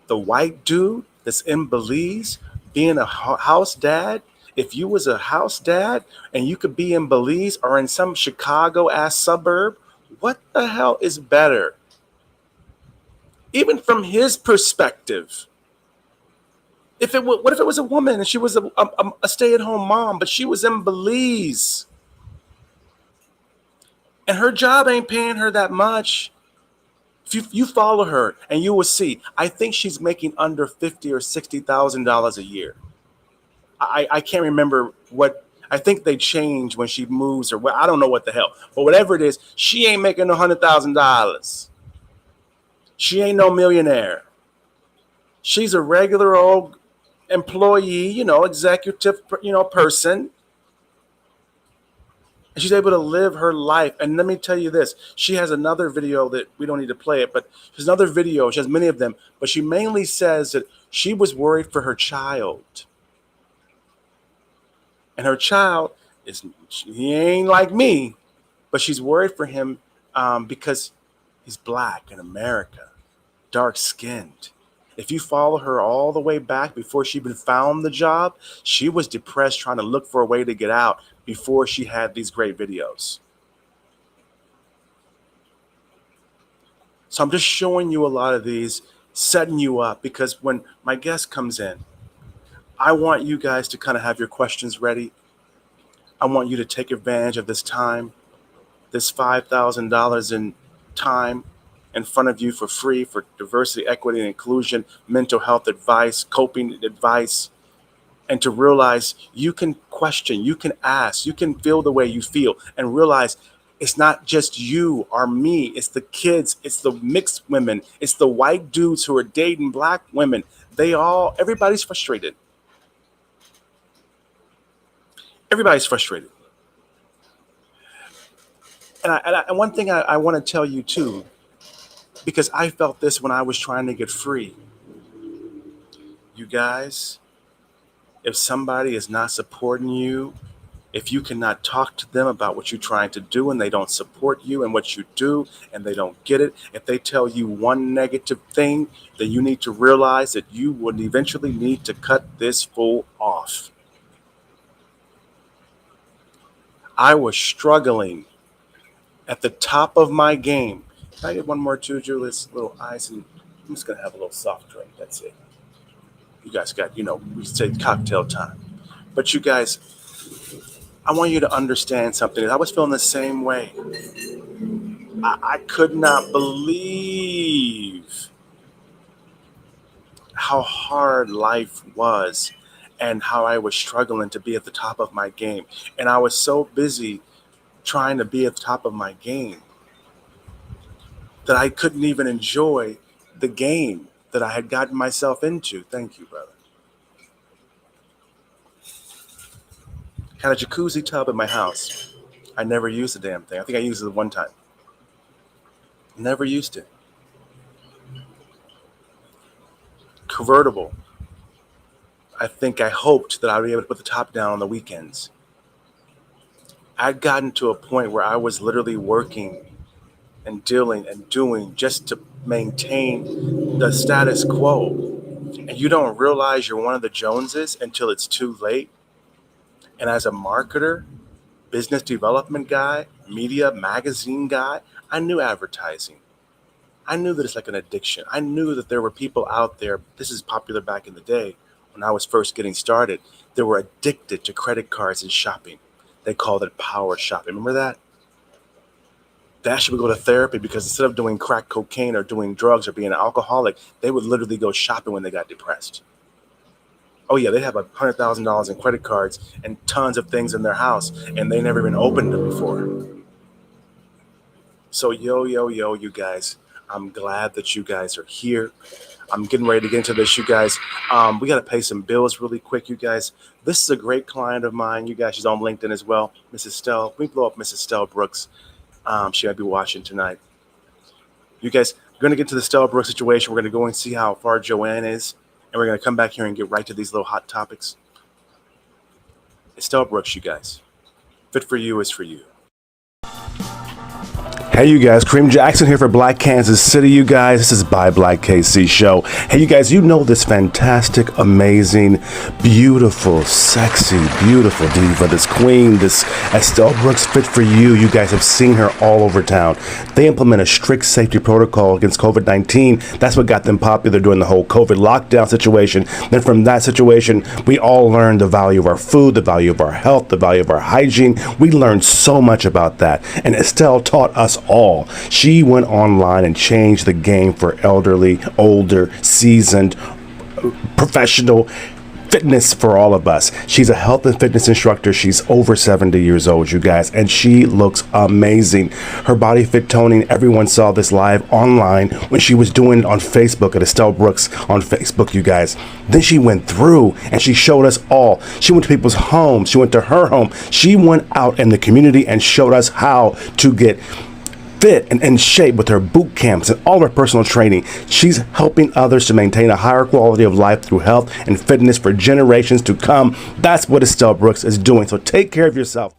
The white dude that's in Belize being a house dad. If you was a house dad and you could be in Belize or in some Chicago ass suburb, what the hell is better? Even from his perspective. What if it was a woman and she was a stay-at-home mom, but she was in Belize and her job ain't paying her that much? If you follow her and you will see, I think she's making under $50,000 or $60,000 a year. I can't remember what. I think they change when she moves or I don't know what the hell. But whatever it is, she ain't making $100,000. She ain't no millionaire. She's a regular old employee, executive, person. And she's able to live her life. And let me tell you this. She has another video that we don't need to play it, but there's another video. She has many of them, but she mainly says that she was worried for her child. And her child he ain't like me, but she's worried for him because he's black in America, dark skinned. If you follow her all the way back before she even found the job, she was depressed trying to look for a way to get out before she had these great videos. So I'm just showing you a lot of these, setting you up, because when my guest comes in, I want you guys to kind of have your questions ready. I want you to take advantage of this time, this $5,000 in time in front of you for free for diversity, equity, and inclusion, mental health advice, coping advice, and to realize you can question, you can ask, you can feel the way you feel, and realize it's not just you or me, it's the kids, it's the mixed women, it's the white dudes who are dating black women. Everybody's frustrated. Everybody's frustrated. And one thing I want to tell you too, because I felt this when I was trying to get free. You guys, if somebody is not supporting you, if you cannot talk to them about what you're trying to do and they don't support you and what you do and they don't get it, if they tell you one negative thing, then you need to realize that you would eventually need to cut this fool off. I was struggling at the top of my game. Can I get one more too, Julius? A little ice, and I'm just going to have a little soft drink. That's it. You guys got, we say cocktail time. But you guys, I want you to understand something. I was feeling the same way. I could not believe how hard life was and how I was struggling to be at the top of my game. And I was so busy trying to be at the top of my game that I couldn't even enjoy the game that I had gotten myself into. Thank you, brother. Had a jacuzzi tub in my house. I never used the damn thing. I think I used it one time. Never used it. Convertible. I hoped that I would be able to put the top down on the weekends. I'd gotten to a point where I was literally working and dealing and doing just to maintain the status quo. And you don't realize you're one of the Joneses until it's too late. And as a marketer, business development guy, media, magazine guy, I knew advertising. I knew that it's like an addiction. I knew that there were people out there, this is popular back in the day when I was first getting started, they were addicted to credit cards and shopping. They called it power shopping. Remember that? They actually would go to therapy because instead of doing crack cocaine or doing drugs or being an alcoholic, they would literally go shopping when they got depressed. Oh yeah, they have $100,000 in credit cards and tons of things in their house, and they never even opened them before. So you guys, I'm glad that you guys are here. I'm getting ready to get into this, you guys. We got to pay some bills really quick, you guys. This is a great client of mine. You guys, she's on LinkedIn as well. Mrs. Stell. We blow up Mrs. Stell Brooks. She might be watching tonight. You guys, we're going to get to the Stella Brooks situation. We're going to go and see how far Joanne is. And we're going to come back here and get right to these little hot topics. It's Stella Brooks, you guys. Fit for you is for you. Hey, you guys, Kareem Jackson here for Black Kansas City, you guys. This is By Black KC Show. Hey, you guys, you know this fantastic, amazing, beautiful, sexy, beautiful diva, this queen, this Estelle Brooks Fit for You. You guys have seen her all over town. They implement a strict safety protocol against COVID-19. That's what got them popular during the whole COVID lockdown situation. Then from that situation, we all learned the value of our food, the value of our health, the value of our hygiene. We learned so much about that. And Estelle taught us all. She went online and changed the game for elderly, older, seasoned, professional fitness for all of us. She's a health and fitness instructor. She's over 70 years old, you guys, and she looks amazing. Her body fit toning, everyone saw this live online when she was doing it on Facebook at Estelle Brooks on Facebook, you guys. Then she went through and she showed us all. She went to people's homes. She went to her home. She went out in the community and showed us how to get fit and in shape with her boot camps and all her personal training. She's helping others to maintain a higher quality of life through health and fitness for generations to come. That's what Estelle Brooks is doing. So take care of yourself.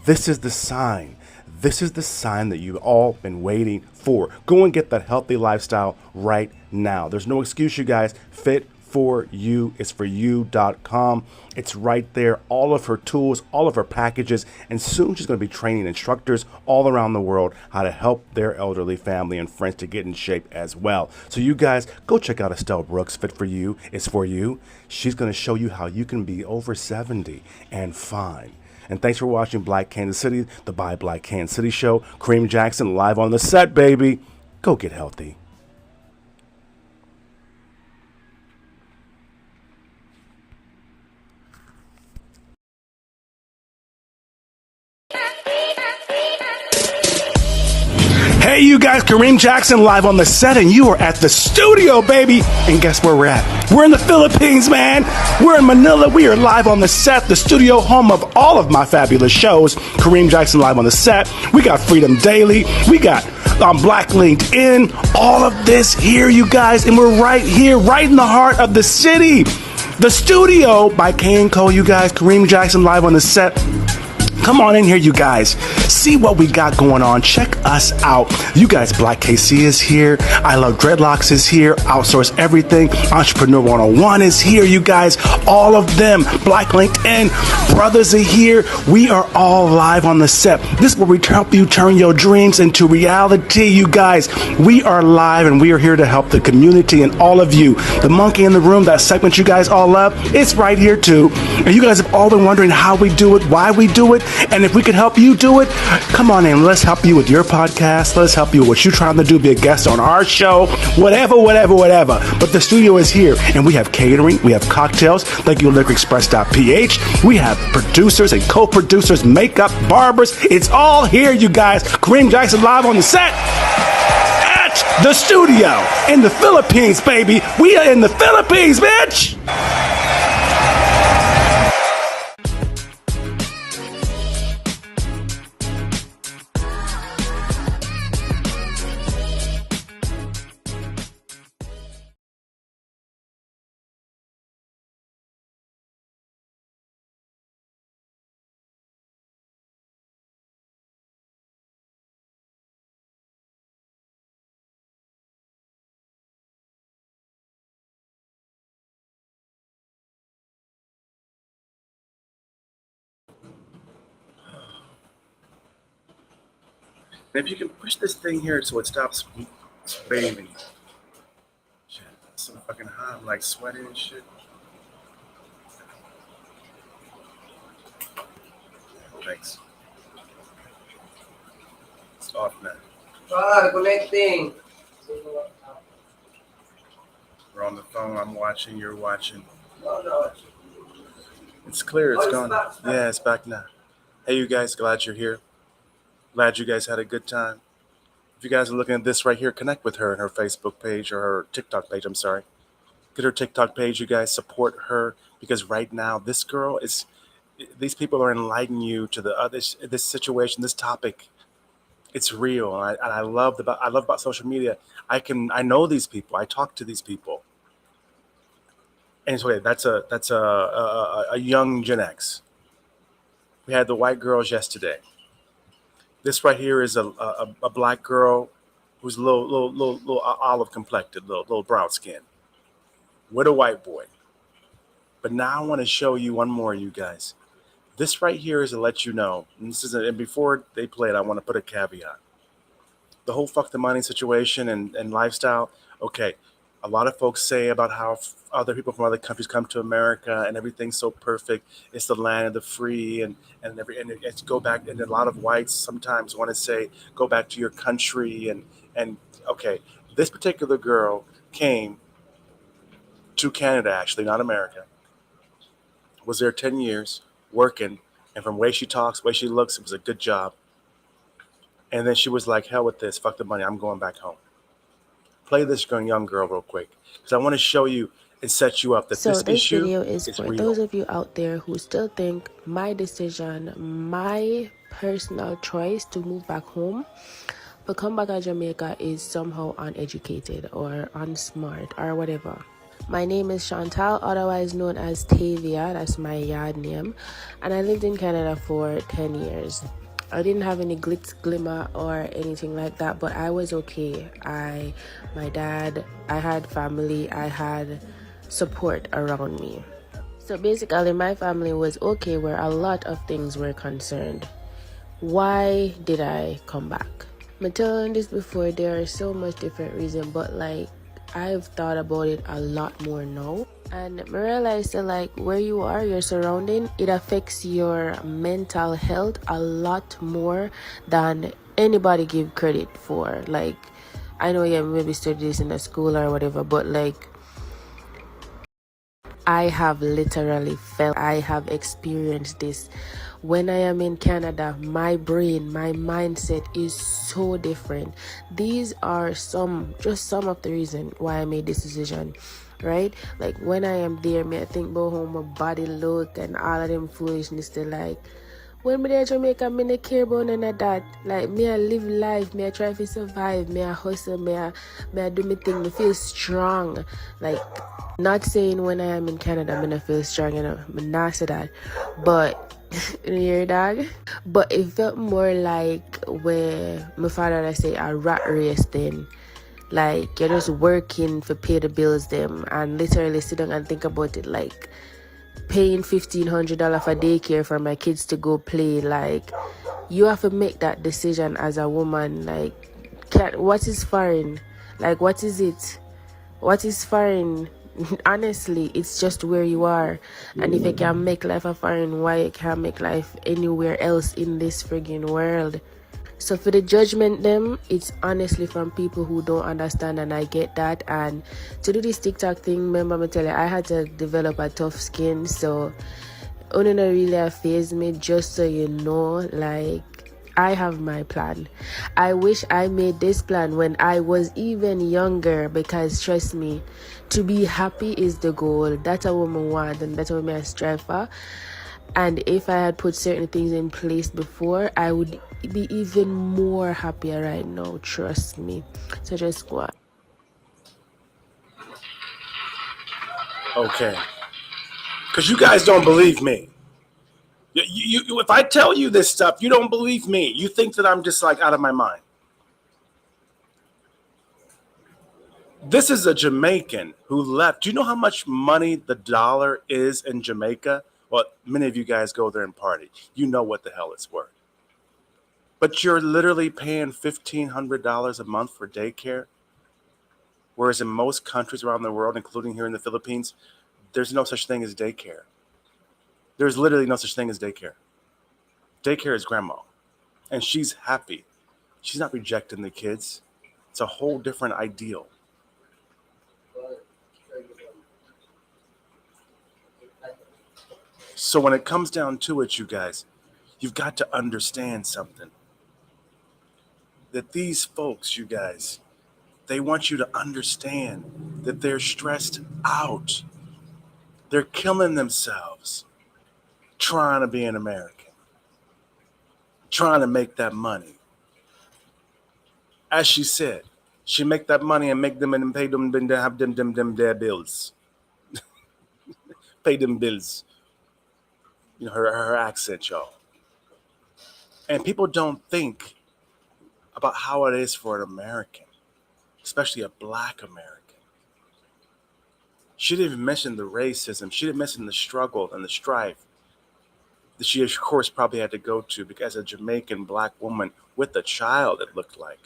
This is the sign. This is the sign that you've all been waiting for. Go and get that healthy lifestyle right now. There's no excuse, you guys. Fit for you is for you.com. It's right there. All of her tools, all of her packages, and soon she's going to be training instructors all around the world how to help their elderly family and friends to get in shape as well. So you guys go check out Estelle Brooks. Fit for you is for you. She's going to show you how you can be over 70 and fine. And thanks for watching Black Kansas City, the Buy Black Kansas City show. Kareem Jackson live on the set, baby. Go get healthy. Hey, you guys, Kareem Jackson live on the set, and you are at the studio, baby. And guess where we're at? We're in the Philippines, man. We're in Manila. We are live on the set, the studio, home of all of my fabulous shows. Kareem Jackson live on the set. We got Freedom Daily. We got Black LinkedIn. All of this here, you guys, and we're right here, right in the heart of the city. The studio by K & Co, you guys. Kareem Jackson live on the set. Come on in here, you guys. See what we got going on. Check us out. You guys, Black KC is here. I Love Dreadlocks is here. Outsource Everything. Entrepreneur 101 is here, you guys. All of them. Black LinkedIn brothers are here. We are all live on the set. This is where we help you turn your dreams into reality, you guys. We are live and we are here to help the community and all of you. The monkey in the room, that segment you guys all love, it's right here too. And you guys have all been wondering how we do it, why we do it. And if we can help you do it, come on in. Let's help you with your podcast. Let's help you with what you're trying to do, be a guest on our show, whatever. But the studio is here, and we have catering. We have cocktails. Thank you, liquorexpress.ph. We have producers and co-producers, makeup, barbers. It's all here, you guys. Kareem Jackson live on the set at the studio in the Philippines, baby. We are in the Philippines, bitch. If you can push this thing here so it stops waving. Shit, it's so fucking hot. I'm like sweating and shit. Thanks. It's off now. Connecting. We're on the phone. I'm watching. You're watching. No. It's clear. It's gone. Yeah, it's back now. Hey, you guys. Glad you're here. Glad you guys had a good time. If you guys are looking at this right here, connect with her on her Facebook page or her TikTok page. I'm sorry. Get her TikTok page, you guys. Support her because right now, this girl is. These people are enlightening you to the this situation, this topic. It's real, and I love about social media. I know these people. I talk to these people, and so that's a young Gen X. We had the white girls yesterday. This right here is a black girl who's a little olive complected, little brown skin, with a white boy. But now I want to show you one more, you guys. This right here is to let you know, and before they play it, I want to put a caveat. The whole fuck the money situation and lifestyle. Okay, a lot of folks say about how other people from other countries come to America and everything's so perfect. It's the land of the free and it's go back. And a lot of whites sometimes want to say go back to your country and okay. This particular girl came to Canada, actually, not America, was there 10 years working, and from the way she talks, the way she looks, it was a good job. And then she was like, hell with this, fuck the money, I'm going back home. Play this young girl real quick, because I want to show you and set you up that So this this issue video is is for real. those of you out there who still think my decision, my personal choice to move back home, but come back to Jamaica is somehow uneducated or unsmart or whatever. My name is Chantal, otherwise known as Tavia, that's my yard name, and I lived in Canada for 10 years. I didn't have any glitz, glimmer, or anything like that, but I was okay. My dad, I had family, I had support around me. So basically, my family was okay where a lot of things were concerned. Why did I come back? I'm telling this before, there are so much different reasons, but like I've thought about it a lot more now. And I realized that like where you are, your surrounding, it affects your mental health a lot more than anybody give credit for. Like I know you maybe studied this in a school or whatever, but like I have literally felt, I have experienced this. When I am in Canada, my brain, my mindset is so different. These are just some of the reasons why I made this decision, right? Like when I am there, I think about how my body look and all of them foolishness. They like, when me there in Jamaica, me no care about none of that. Like me I live life, me I try to survive, me I hustle, me I do my thing, me feel strong. Like not saying when I am in Canada, me not feel strong, you know, me not say that. But you hear that? But it felt more like where my father I say a rat race then. Like you're just working for pay the bills them and literally sit down and think about it like paying $1,500 for daycare for my kids to go play. Like you have to make that decision as a woman. Like what is foreign? Like what is it? What is foreign? Honestly, it's just where you are. And if you can make life a foreign, why you can't make life anywhere else in this friggin' world? So for the judgment them, it's honestly from people who don't understand, and I get that. And to do this TikTok thing, remember me tell you, I had to develop a tough skin, so only not really phase me, just so you know, like I have my plan. I wish I made this plan when I was even younger, because trust me, to be happy is the goal. That's a woman want, and that's what I strive for. And if I had put certain things in place before, I would be even more happier right now. Trust me. So just go on. Okay. Because you guys don't believe me. If I tell you this stuff, you don't believe me. You think that I'm just like out of my mind. This is a Jamaican who left. Do you know how much money the dollar is in Jamaica? Well, many of you guys go there and party. You know what the hell it's worth. But you're literally paying $1,500 a month for daycare. Whereas in most countries around the world, including here in the Philippines, there's no such thing as daycare. There's literally no such thing as daycare. Daycare is grandma. And she's happy. She's not rejecting the kids. It's a whole different ideal. So when it comes down to it, you guys, you've got to understand something. That these folks, you guys, they want you to understand that they're stressed out. They're killing themselves trying to be an American, trying to make that money. As she said, she make that money and make them and pay them and have them their bills. Pay them bills. You know, her accent, y'all. And people don't think about how it is for an American, especially a black American. She didn't even mention the racism. She didn't mention the struggle and the strife that she, of course, probably had to go to because a Jamaican black woman with a child, it looked like.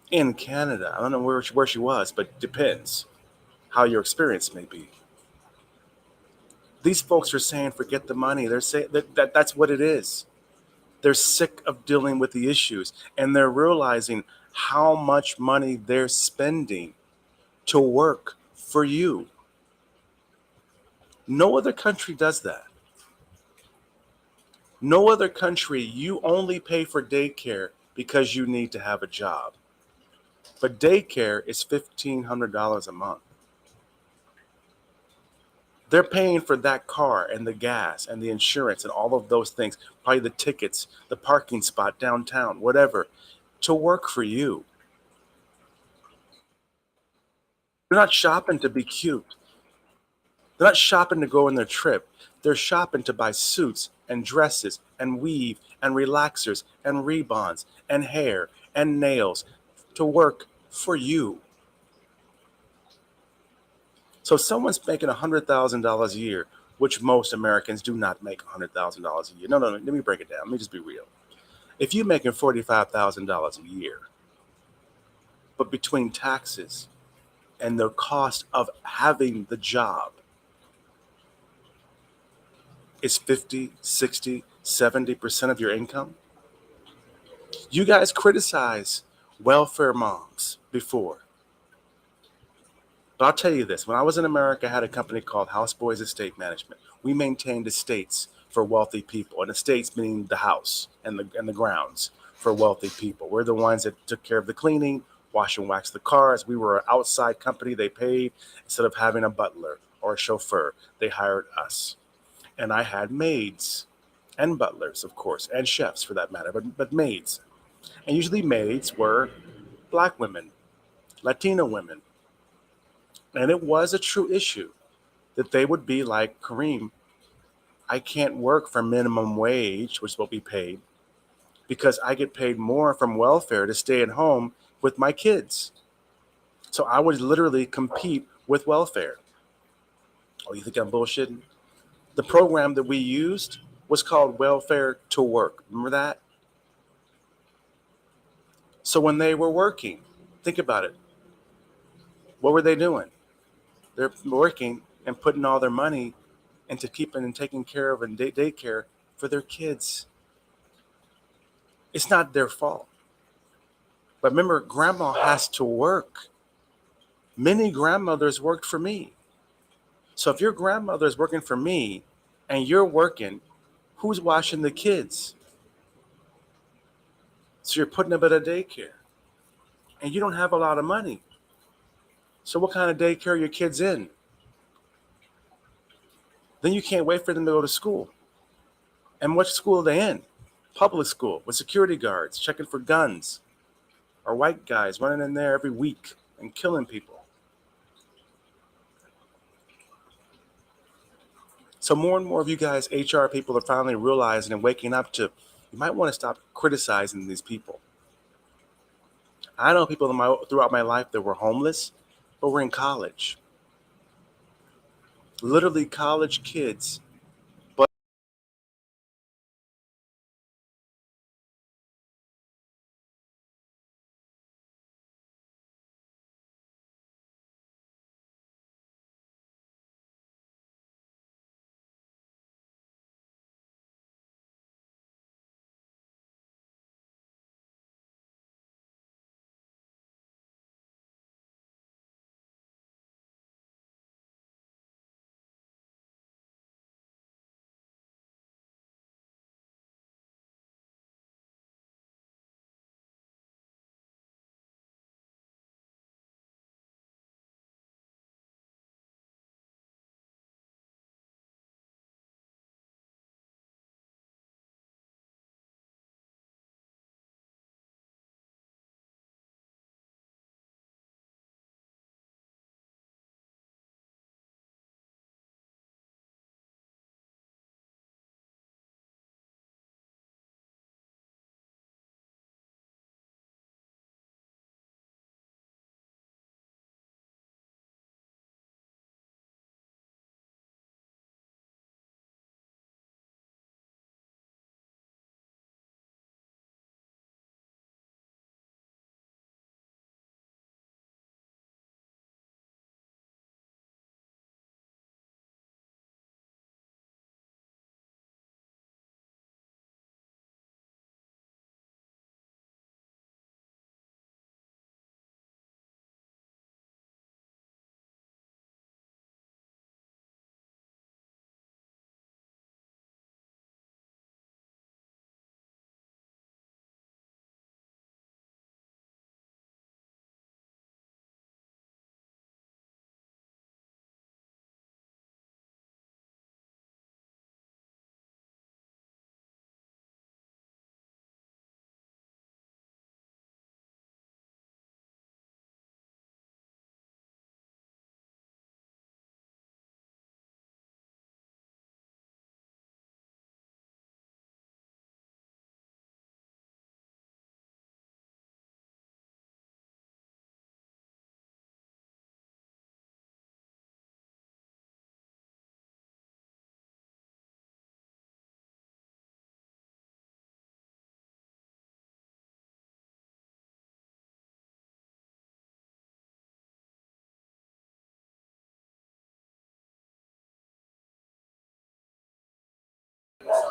In Canada, I don't know where she was, but it depends how your experience may be. These folks are saying, forget the money. They're saying that's what it is. They're sick of dealing with the issues, and they're realizing how much money they're spending to work for you. No other country does that. No other country, you only pay for daycare because you need to have a job. But daycare is $1,500 a month. They're paying for that car and the gas and the insurance and all of those things, probably the tickets, the parking spot downtown, whatever, to work for you. They're not shopping to be cute. They're not shopping to go on their trip. They're shopping to buy suits and dresses and weave and relaxers and rebonds and hair and nails to work for you. So someone's making $100,000 a year, which most Americans do not make $100,000 a year. No, let me break it down. Let me just be real. If you're making $45,000 a year, but between taxes and the cost of having the job is 50, 60, 70% of your income, you guys criticize welfare moms before. But I'll tell you this, when I was in America, I had a company called Houseboys Estate Management. We maintained estates for wealthy people, and estates meaning the house and the grounds for wealthy people. We're the ones that took care of the cleaning, wash and wax the cars. We were an outside company they paid. Instead of having a butler or a chauffeur, they hired us. And I had maids and butlers, of course, and chefs for that matter, but maids. And usually maids were black women, Latino women. And it was a true issue that they would be like, Kareem, I can't work for minimum wage, which is what we paid, because I get paid more from welfare to stay at home with my kids. So I would literally compete with welfare. Oh, you think I'm bullshitting? The program that we used was called Welfare to Work. Remember that? So when they were working, think about it. What were they doing? They're working and putting all their money into keeping and taking care of and daycare for their kids. It's not their fault. But remember, grandma has to work. Many grandmothers worked for me. So if your grandmother is working for me and you're working, who's watching the kids? So you're putting them at a daycare and you don't have a lot of money. So what kind of daycare are your kids in? Then you can't wait for them to go to school. And what school are they in? Public school with security guards checking for guns, or white guys running in there every week and killing people. So more and more of you guys, HR people, are finally realizing and waking up to, you might want to stop criticizing these people. I know people throughout my life that were homeless, but were in college. Literally college kids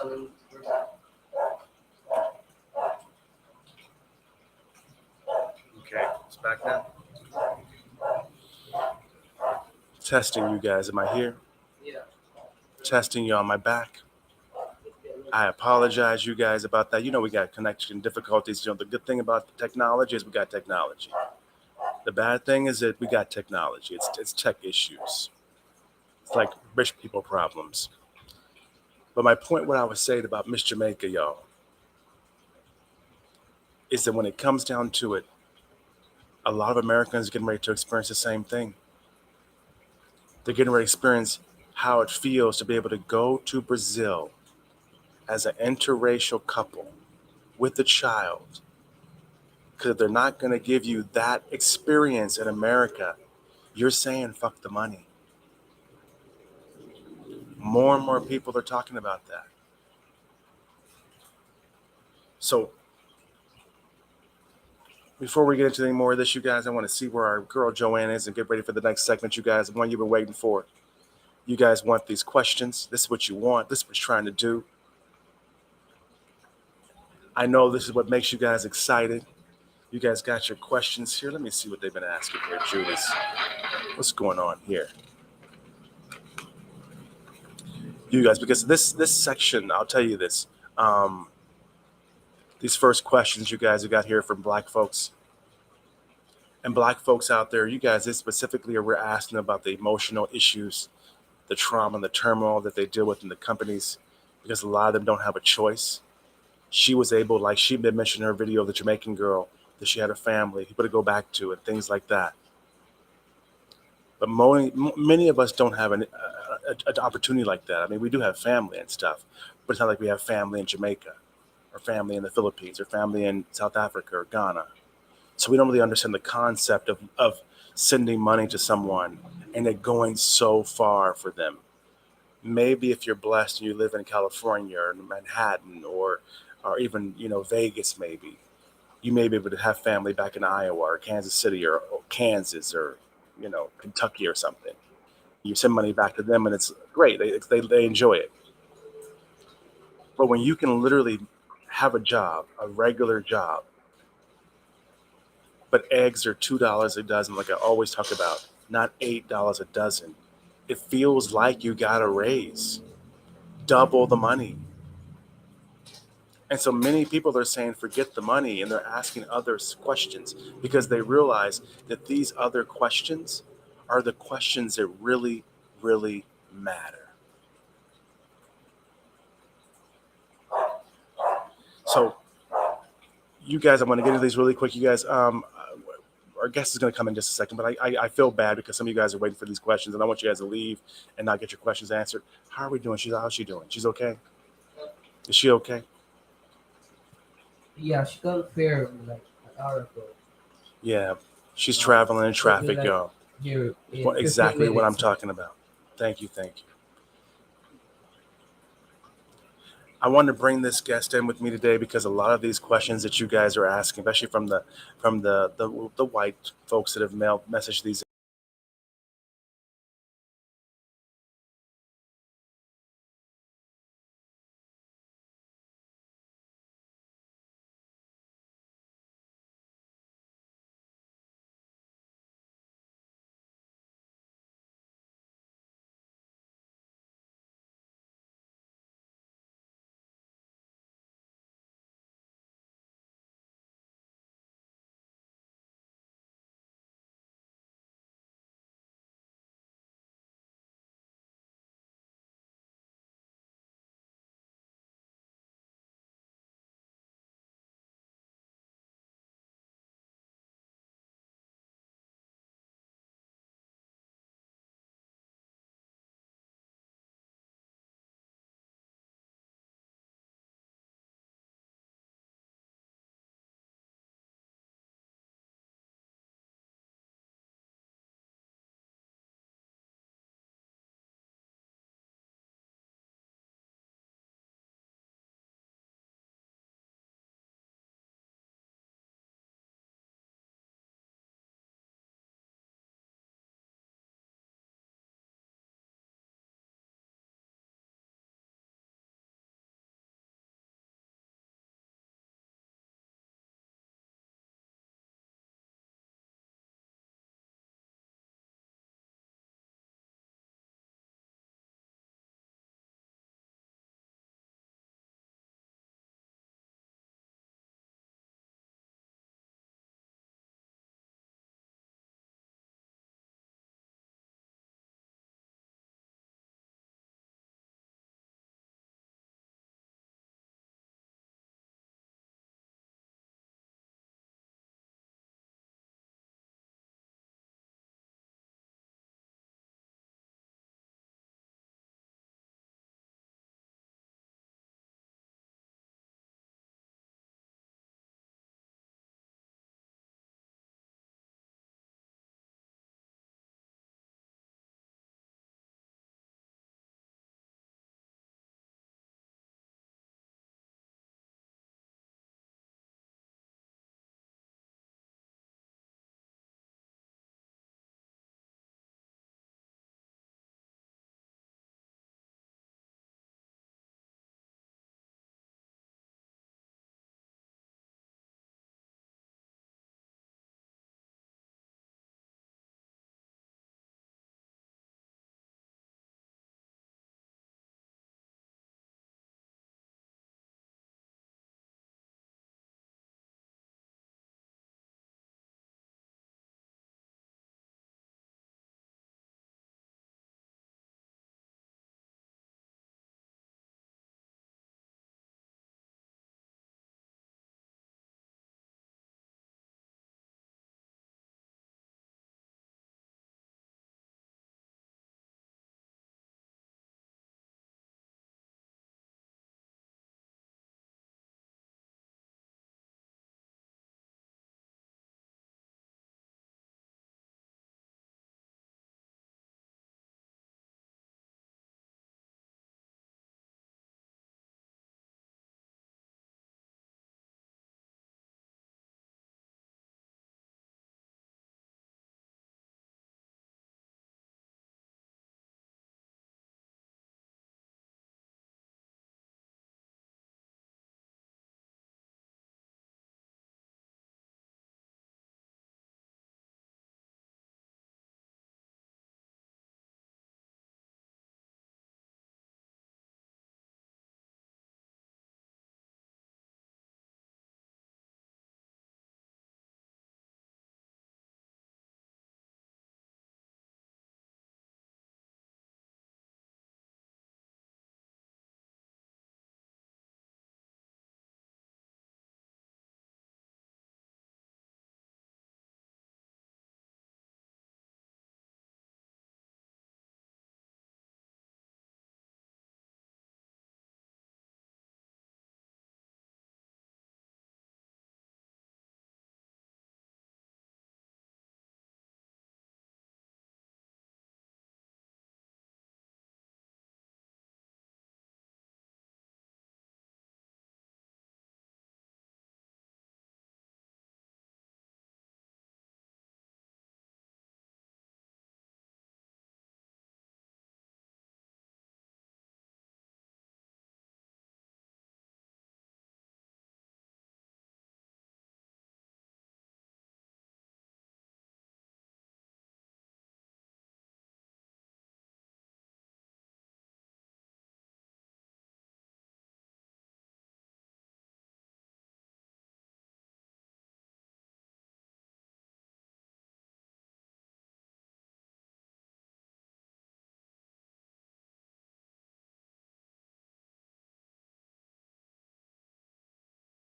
and we're back. Okay, it's back now. Testing you guys. Am I here? Yeah. Testing you on my back. I apologize, you guys, about that. You know, we got connection difficulties. You know, the good thing about the technology is we got technology. The bad thing is that we got technology. It's tech issues. It's like rich people problems. But my point, what I was saying about Miss Jamaica, y'all, is that when it comes down to it, a lot of Americans are getting ready to experience the same thing. They're getting ready to experience how it feels to be able to go to Brazil as an interracial couple with a child, because they're not going to give you that experience in America. You're saying fuck the money. More and more people are talking about that. So before we get into any more of this, you guys, I want to see where our girl Joanne is and get ready for the next segment, you guys, the one you've been waiting for. You guys want these questions. This is what you want. This is what you're trying to do. I know this is what makes you guys excited. You guys got your questions here. Let me see what they've been asking here, Julius. What's going on here? You guys, because this section, I'll tell you this. These first questions you guys have got here from Black folks. And Black folks out there, you guys, this specifically we're asking about the emotional issues, the trauma and the turmoil that they deal with in the companies, because a lot of them don't have a choice. She was able, like she did mention in her video, the Jamaican girl, that she had a family, people to go back to and things like that. But many of us don't have an opportunity like that. I mean, we do have family and stuff, but it's not like we have family in Jamaica or family in the Philippines or family in South Africa or Ghana. So we don't really understand the concept of sending money to someone and it going so far for them. Maybe if you're blessed and you live in California or Manhattan or even, Vegas, maybe you may be able to have family back in Iowa or Kansas City or Kansas or, Kentucky or something. You send money back to them and it's great. They enjoy it. But when you can literally have a job, a regular job, but eggs are $2 a dozen, like I always talk about, not $8 a dozen. It feels like you got a raise, double the money. And so many people are saying, forget the money, and they're asking others questions because they realize that these other questions are the questions that really, really matter. So you guys, I'm going to get into these really quick. You guys, our guest is going to come in just a second, but I feel bad because some of you guys are waiting for these questions, and I want you guys to leave and not get your questions answered. How are we doing? How's she doing? She's okay? Is she okay? Yeah, she got fair like an hour ago. Yeah, she's traveling in traffic, like, y'all. Here, Exactly what I'm talking about. Thank you. I wanted to bring this guest in with me today because a lot of these questions that you guys are asking, especially from the white folks that have messaged these